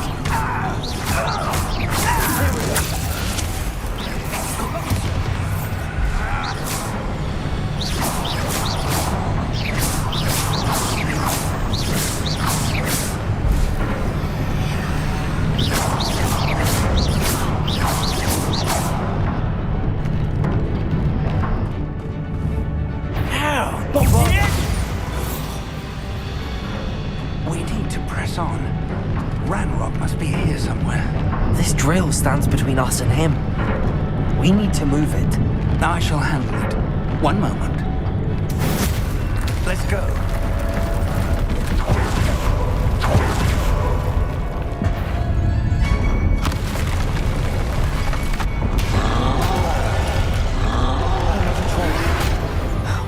[SPEAKER 10] We need to press on. Ranrock must be here somewhere.
[SPEAKER 1] This drill stands between us and him. We need to move it.
[SPEAKER 10] I shall handle it. One moment. Let's go.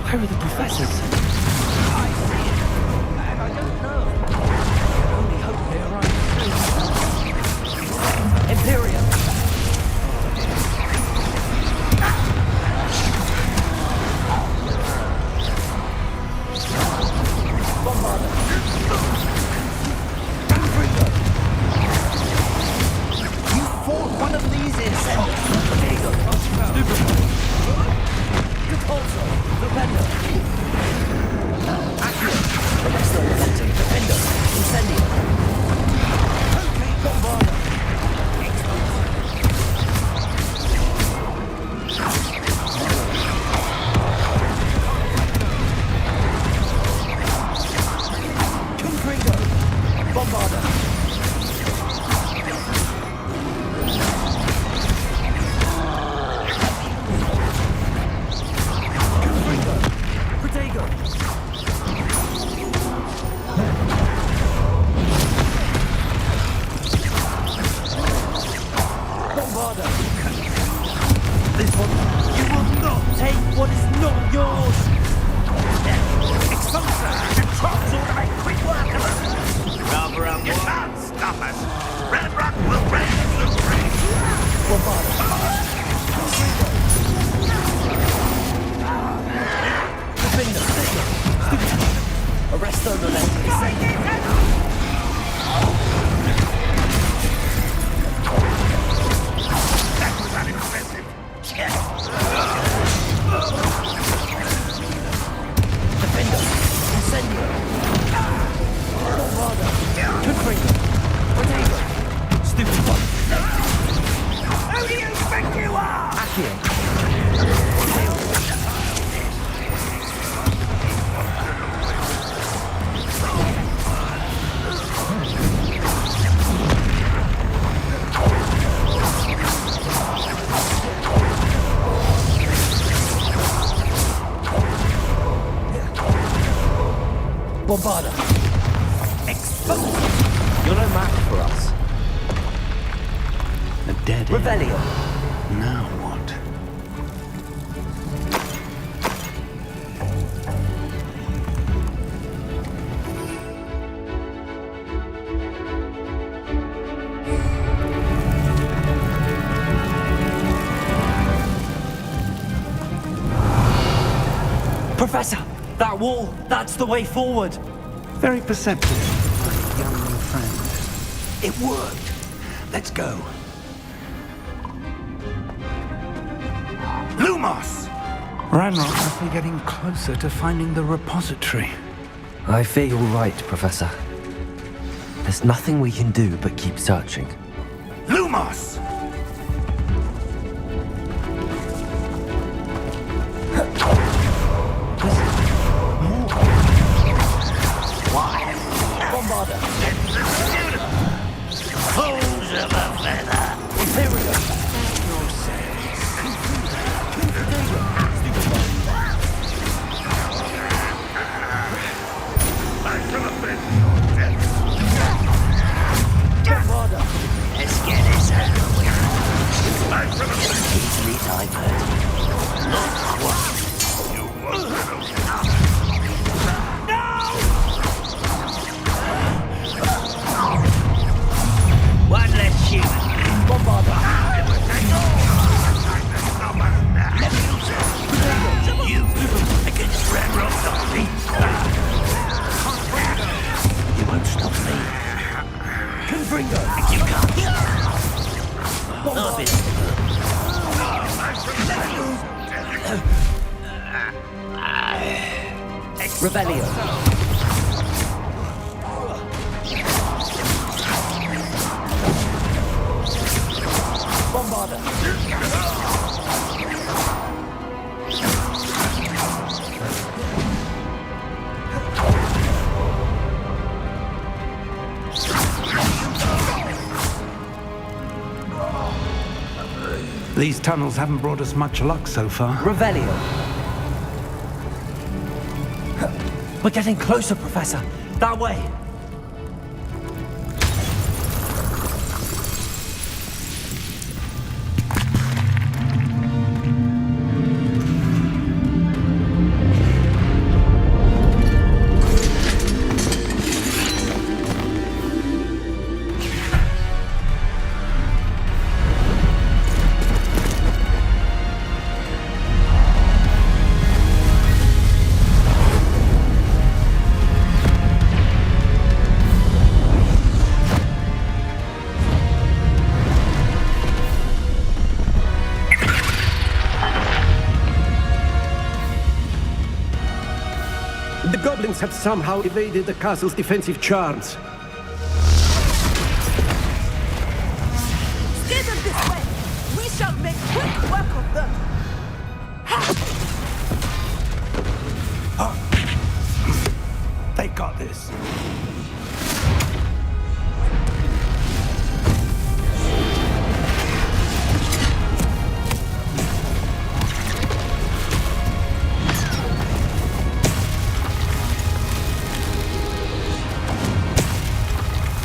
[SPEAKER 1] Where are the professors? Imperium! Bombarda! You fought one of these insects! Stupid! Repulsor! Defender! Accio! Electro Preventing! Defender! Incendio! Bombarda! Bombarda! Protego! Bombarda! This one, you will not take what is not yours!
[SPEAKER 6] Expulsor! The trolls ought to make quick work of us! You can't stop us! Ranrock will raise the bridge!
[SPEAKER 1] Bombarda! Defender! Arrest Bombarda! Explode! You're no match for us.
[SPEAKER 10] A dead end.
[SPEAKER 1] Revelio!
[SPEAKER 10] Now what?
[SPEAKER 1] Professor! That wall! That's the way forward!
[SPEAKER 10] Very perceptive, my young friend. It worked. Let's go. Lumos! Ranrock must be getting closer to finding the repository.
[SPEAKER 1] I fear you're right, Professor. There's nothing we can do but keep searching.
[SPEAKER 10] Lumos!
[SPEAKER 1] Bombarda!
[SPEAKER 6] Fools of a feather!
[SPEAKER 1] Here we go! Bombarda!
[SPEAKER 6] Let's get this out of the way. Easily diverted. Not quite. You won't. One less human.
[SPEAKER 1] Bombarda!
[SPEAKER 6] You against Ranrock's army. You won't stop me.
[SPEAKER 1] Confringo!
[SPEAKER 6] If you can't stop. I'll be
[SPEAKER 1] Revelio! Bombarda!
[SPEAKER 10] These tunnels haven't brought us much luck so far.
[SPEAKER 1] Revelio! We're getting closer, Professor! That way!
[SPEAKER 12] The goblins have somehow evaded the castle's defensive charms.
[SPEAKER 5] Steer them this way. We shall make quick work of them.
[SPEAKER 10] They got this.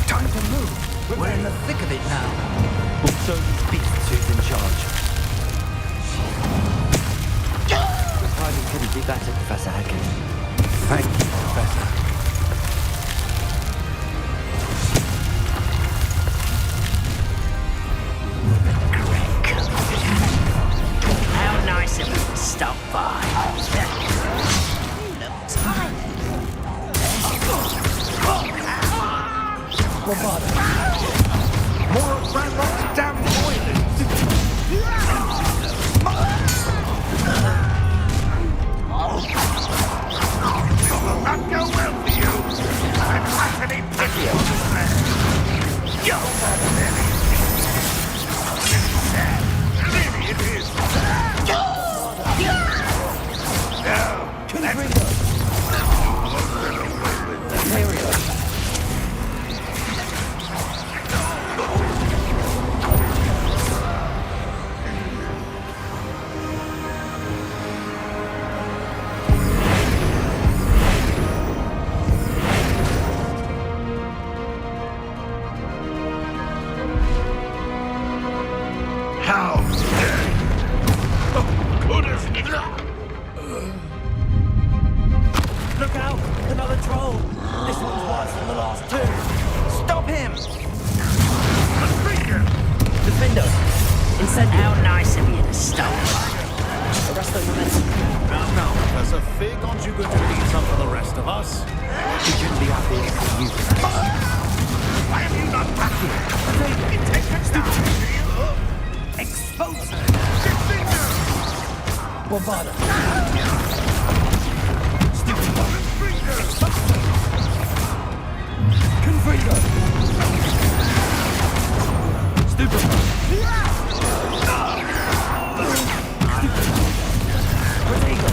[SPEAKER 3] Time to move. We're in the thick of it now. We'll show these beasts who's in charge. The timing couldn't be better, Professor Hackett.
[SPEAKER 10] Thank you, Professor.
[SPEAKER 6] How nice of you to stop by.
[SPEAKER 1] Bombarda!
[SPEAKER 10] More of Ranrock's damn toilets!
[SPEAKER 8] Will not go well for you. I'm utterly pitiable. You're really it is.
[SPEAKER 6] Look out! Another troll! This one's worse than the last two! Stop him! Defender! Instead, how nice of you to stop. The rest of the momentum.
[SPEAKER 8] Now, Professor, fig, aren't you going to leave some for the rest of us?
[SPEAKER 1] You shouldn't be happy for you.
[SPEAKER 8] Why have you not back here? Take it down!
[SPEAKER 6] Expose her! Bombarda! Stupid one! Confringo! Stupid one! Protego!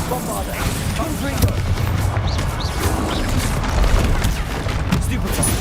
[SPEAKER 6] Bombarda! Confringo! Stupid one!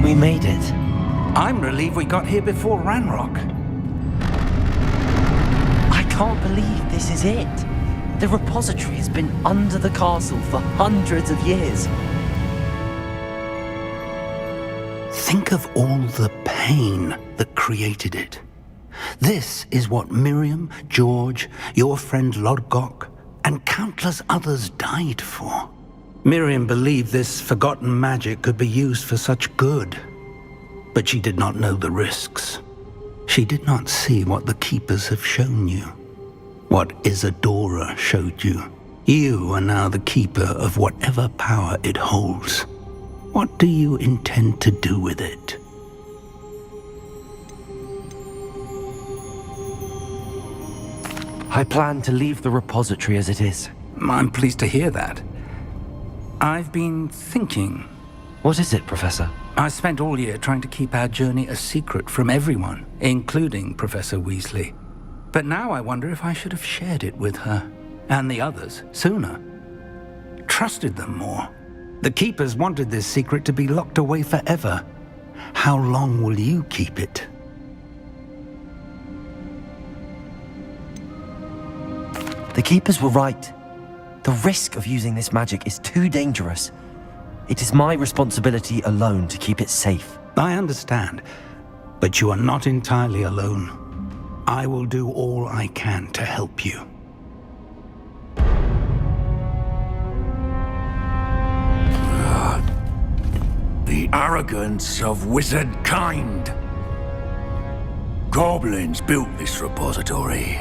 [SPEAKER 1] We made it.
[SPEAKER 10] I'm relieved we got here before Ranrock.
[SPEAKER 1] I can't believe this is it. The repository has been under the castle for hundreds of years.
[SPEAKER 10] Think of all the pain that created it. This is what Miriam, George, your friend Lodgok, and countless others died for. Miriam believed this forgotten magic could be used for such good, but she did not know the risks. She did not see what the Keepers have shown you, what Isadora showed you. You are now the Keeper of whatever power it holds. What do you intend to do with it?
[SPEAKER 1] I plan to leave the repository as it is.
[SPEAKER 10] I'm pleased to hear that. I've been thinking.
[SPEAKER 1] What is it, Professor?
[SPEAKER 10] I spent all year trying to keep our journey a secret from everyone, including Professor Weasley. But now I wonder if I should have shared it with her, and the others, sooner. Trusted them more. The Keepers wanted this secret to be locked away forever. How long will you keep it?
[SPEAKER 1] The Keepers were right. The risk of using this magic is too dangerous. It is my responsibility alone to keep it safe.
[SPEAKER 10] I understand, but you are not entirely alone. I will do all I can to help you.
[SPEAKER 8] The arrogance of wizard kind. Goblins built this repository.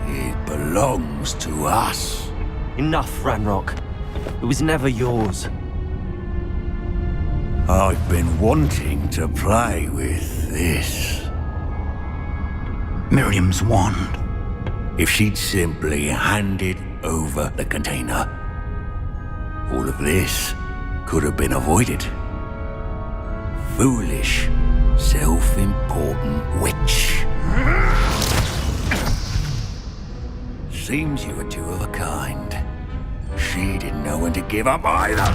[SPEAKER 8] It belongs to us.
[SPEAKER 1] Enough, Ranrock. It was never yours.
[SPEAKER 8] I've been wanting to play with this.
[SPEAKER 10] Miriam's wand.
[SPEAKER 8] If she'd simply handed over the container, all of this could have been avoided. Foolish, self-important witch. Seems you were two of a kind. She didn't know when to give up either.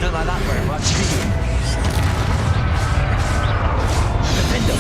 [SPEAKER 6] Don't like that very much, do you? Defender!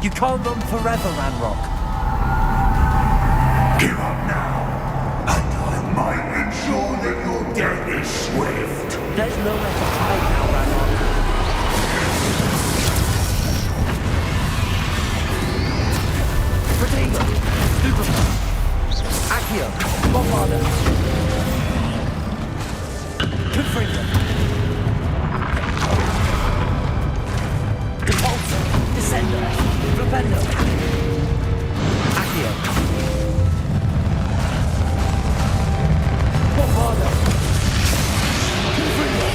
[SPEAKER 6] You can't run forever, Ranrock.
[SPEAKER 8] Give up now, and I might ensure that your death is swift.
[SPEAKER 6] There's nowhere to hide now, Ranrock. Protego, Stupefy, Accio, Bombarder, Confringo, Depulsor, Descender, Flipendo, Accio, Bombarder, Confringo,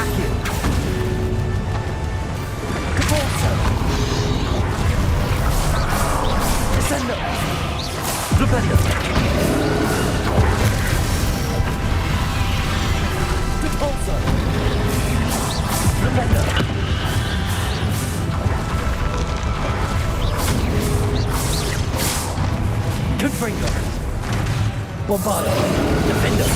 [SPEAKER 6] Accio, Depulsor, Descender, Flipendo, Depulsor, Flipendo, Confringo, Bombardo, Defender,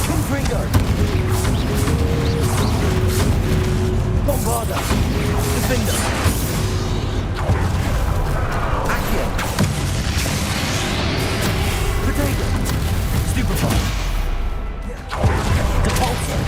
[SPEAKER 6] Confringo, Bombardo, Defender, Accio, Protego, Stupefy, Depulsor,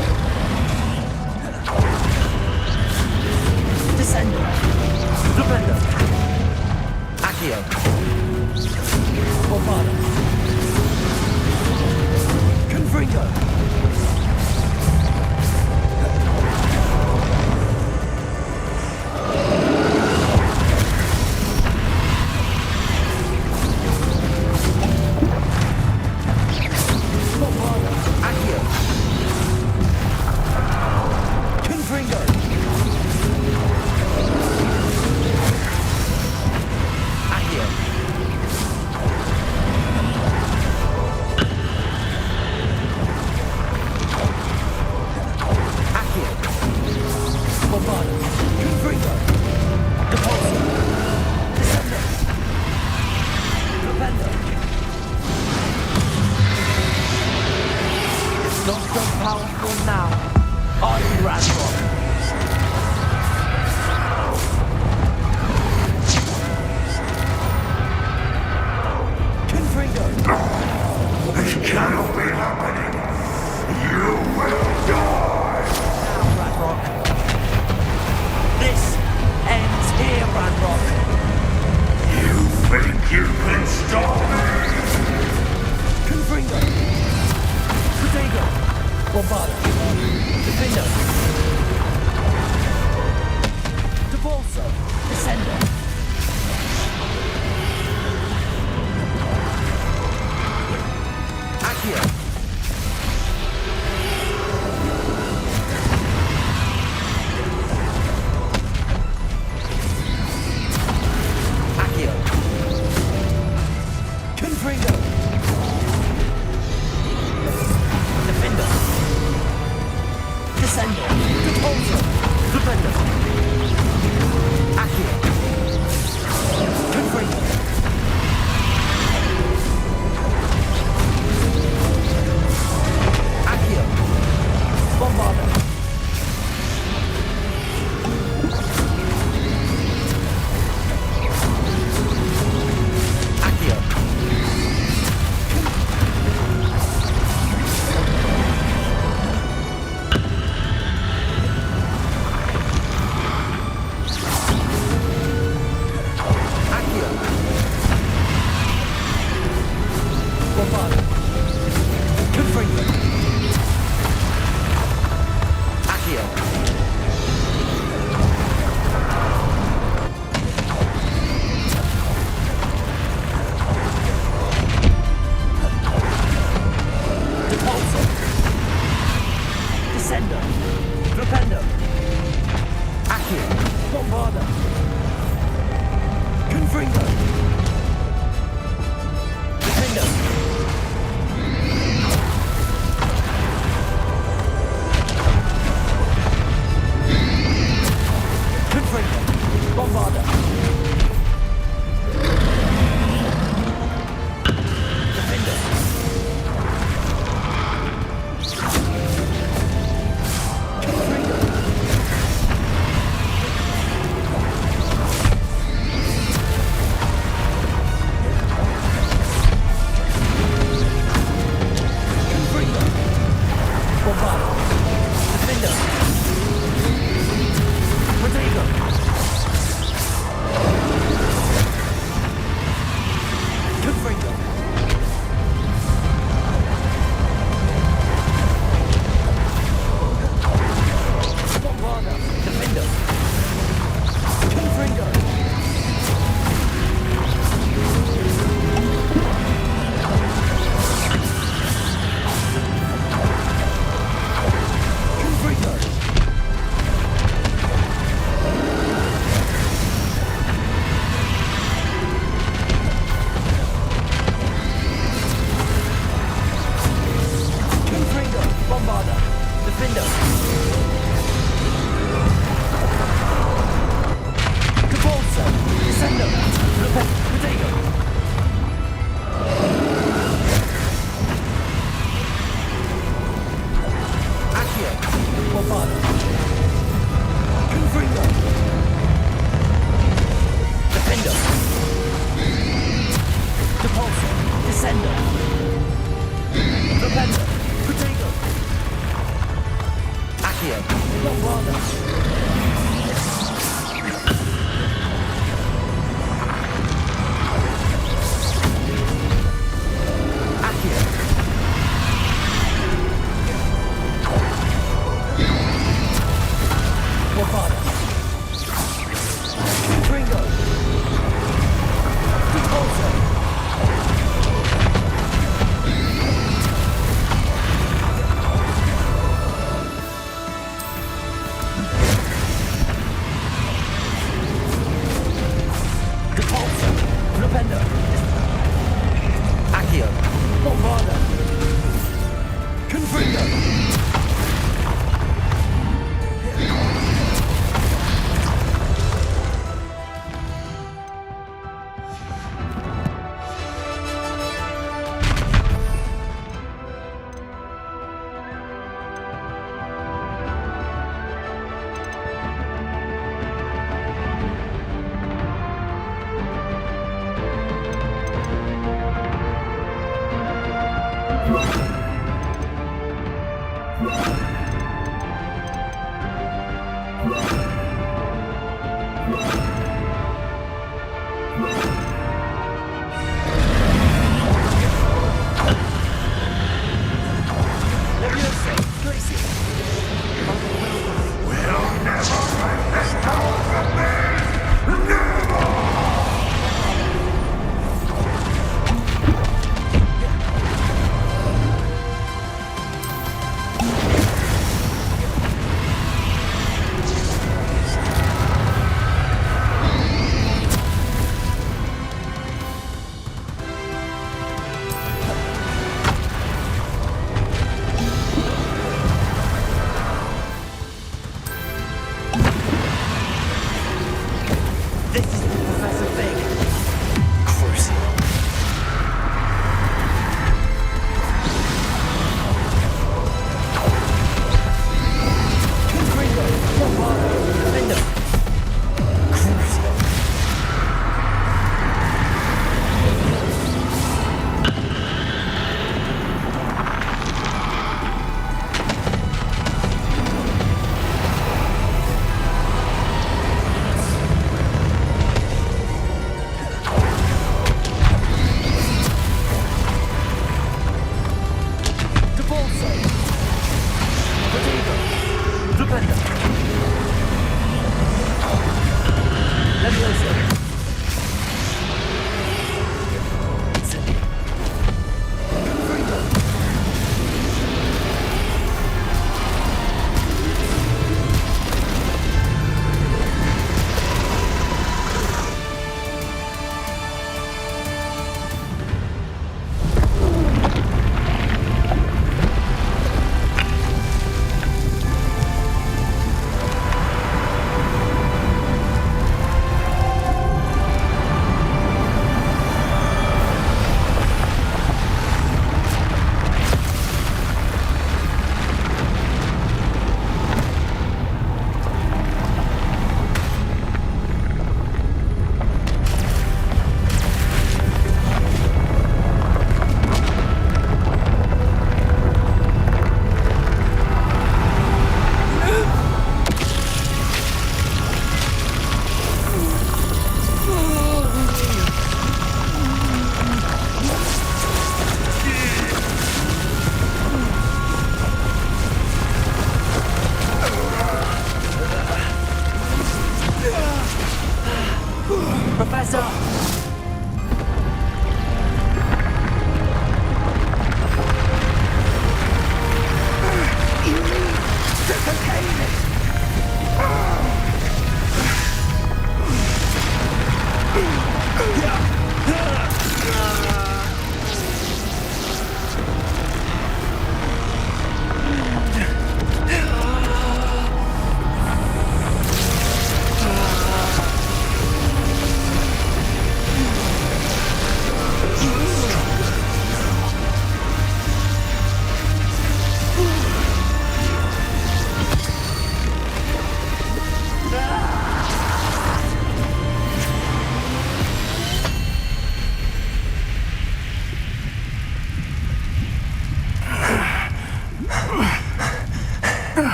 [SPEAKER 6] powerful now. I'm Ranrock.
[SPEAKER 8] This cannot be happening. You will die.
[SPEAKER 6] Now, Ranrock. This ends here, Ranrock.
[SPEAKER 8] You think you can stop me?
[SPEAKER 6] Confringo. Protego. Bombarda. Defender. Debolso. Descender. Accio. Accio. Confringo. Defender. Descender. Debolso. Defender. Accio. Confringo. Accio. Bombarda. Accio. Accio. Bombarda. Confringo. Accio. Repulsor. Descender. Flipendo. Accio. Bombarda. Confringo. Defender. Confringo. Bombarda. Defender. Confringo. Confringo. Bombarda. Defender. Protego. Confringo. Bombarda. Defender. Confringo. Confringo. Confringo. Bombarda. Defender. Capolso. Descender. Protego. Accio. Bombarda. Confringo. Defender. Capolso. Descender. Protego. Protego. Accio. Bombarda. Accio. Bombarda. Confringo. Repulsor.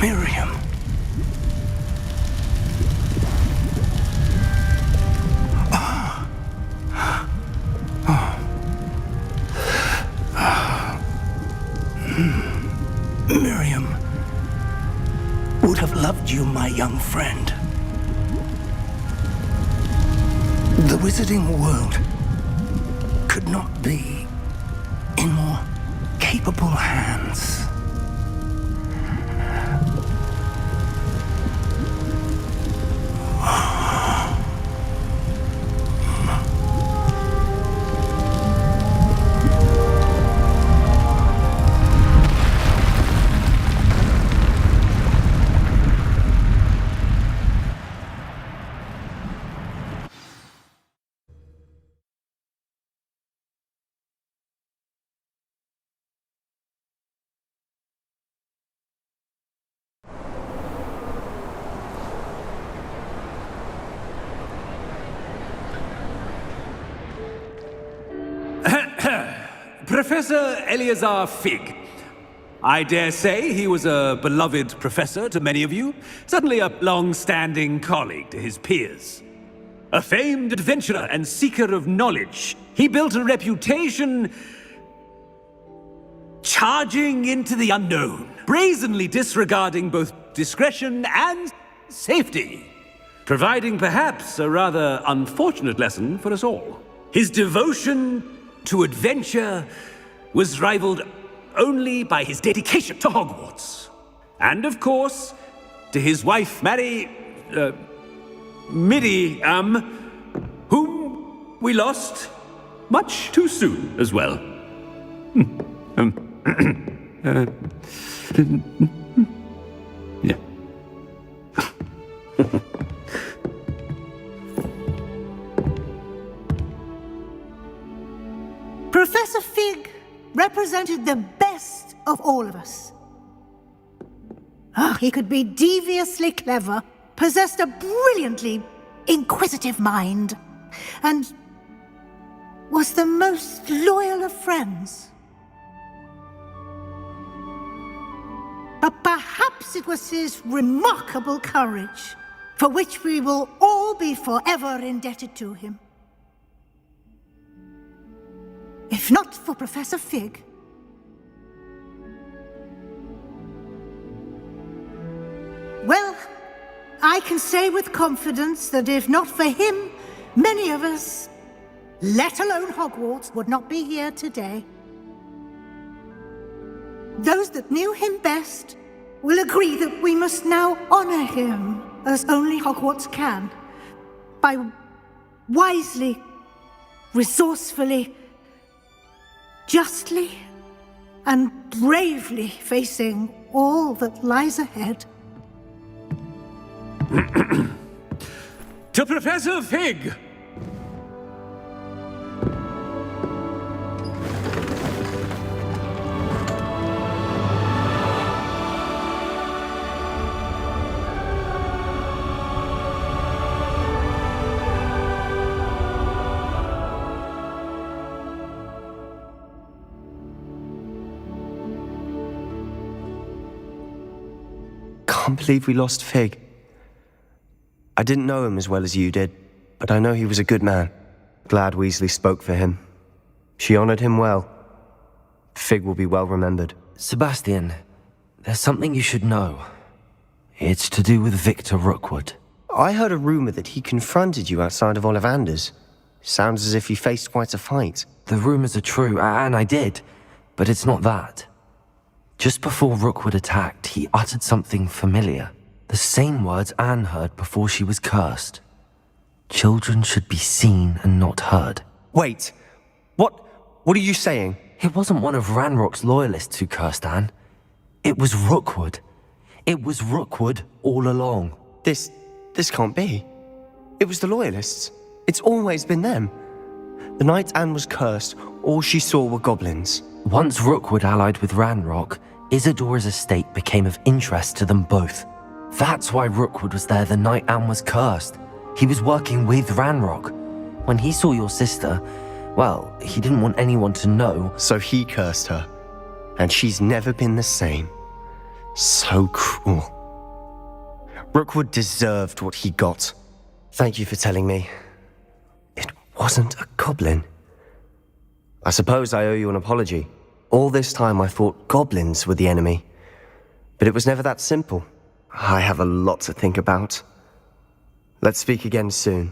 [SPEAKER 10] Miriam. Miriam would have loved you, my young friend. The wizarding world could not be in more capable hands.
[SPEAKER 16] Professor Eleazar Fig. I dare say he was a beloved professor to many of you, certainly a long-standing colleague to his peers. A famed adventurer and seeker of knowledge, he built a reputation charging into the unknown, brazenly disregarding both discretion and safety, providing perhaps a rather unfortunate lesson for us all. His devotion to adventure was rivaled only by his dedication to Hogwarts. And of course, to his wife, Middy, whom we lost much too soon as well. Yeah.
[SPEAKER 17] Professor Fig represented the best of all of us. He could be deviously clever, possessed a brilliantly inquisitive mind, and was the most loyal of friends. But perhaps it was his remarkable courage, for which we will all be forever indebted to him. If not for Professor Fig, well, I can say with confidence that if not for him, many of us, let alone Hogwarts, would not be here today. Those that knew him best will agree that we must now honor him as only Hogwarts can, by wisely, resourcefully, justly, and bravely facing all that lies ahead.
[SPEAKER 16] To Professor Fig!
[SPEAKER 3] Can't believe we lost Fig. I didn't know him as well as you did, but I know he was a good man. Glad Weasley spoke for him. She honored him well. Fig will be well remembered.
[SPEAKER 1] Sebastian, there's something you should know. It's to do with Victor Rookwood.
[SPEAKER 3] I heard a rumor that he confronted you outside of Ollivander's. Sounds as if he faced quite a fight.
[SPEAKER 1] The rumors are true, and I did, but it's not that. Just before Rookwood attacked, he uttered something familiar. The same words Anne heard before she was cursed. Children should be seen and not heard.
[SPEAKER 3] Wait, what are you saying?
[SPEAKER 1] It wasn't one of Ranrock's loyalists who cursed Anne. It was Rookwood. It was Rookwood all along.
[SPEAKER 3] This can't be. It was the loyalists. It's always been them. The night Anne was cursed, all she saw were goblins.
[SPEAKER 1] Once Rookwood allied with Ranrock, Isadora's estate became of interest to them both. That's why Rookwood was there the night Anne was cursed. He was working with Ranrock. When he saw your sister, well, he didn't want anyone to know.
[SPEAKER 3] So he cursed her. And she's never been the same. So cruel. Rookwood deserved what he got. Thank you for telling me. It wasn't a goblin. I suppose I owe you an apology. All this time I thought goblins were the enemy. But it was never that simple. I have a lot to think about. Let's speak again soon.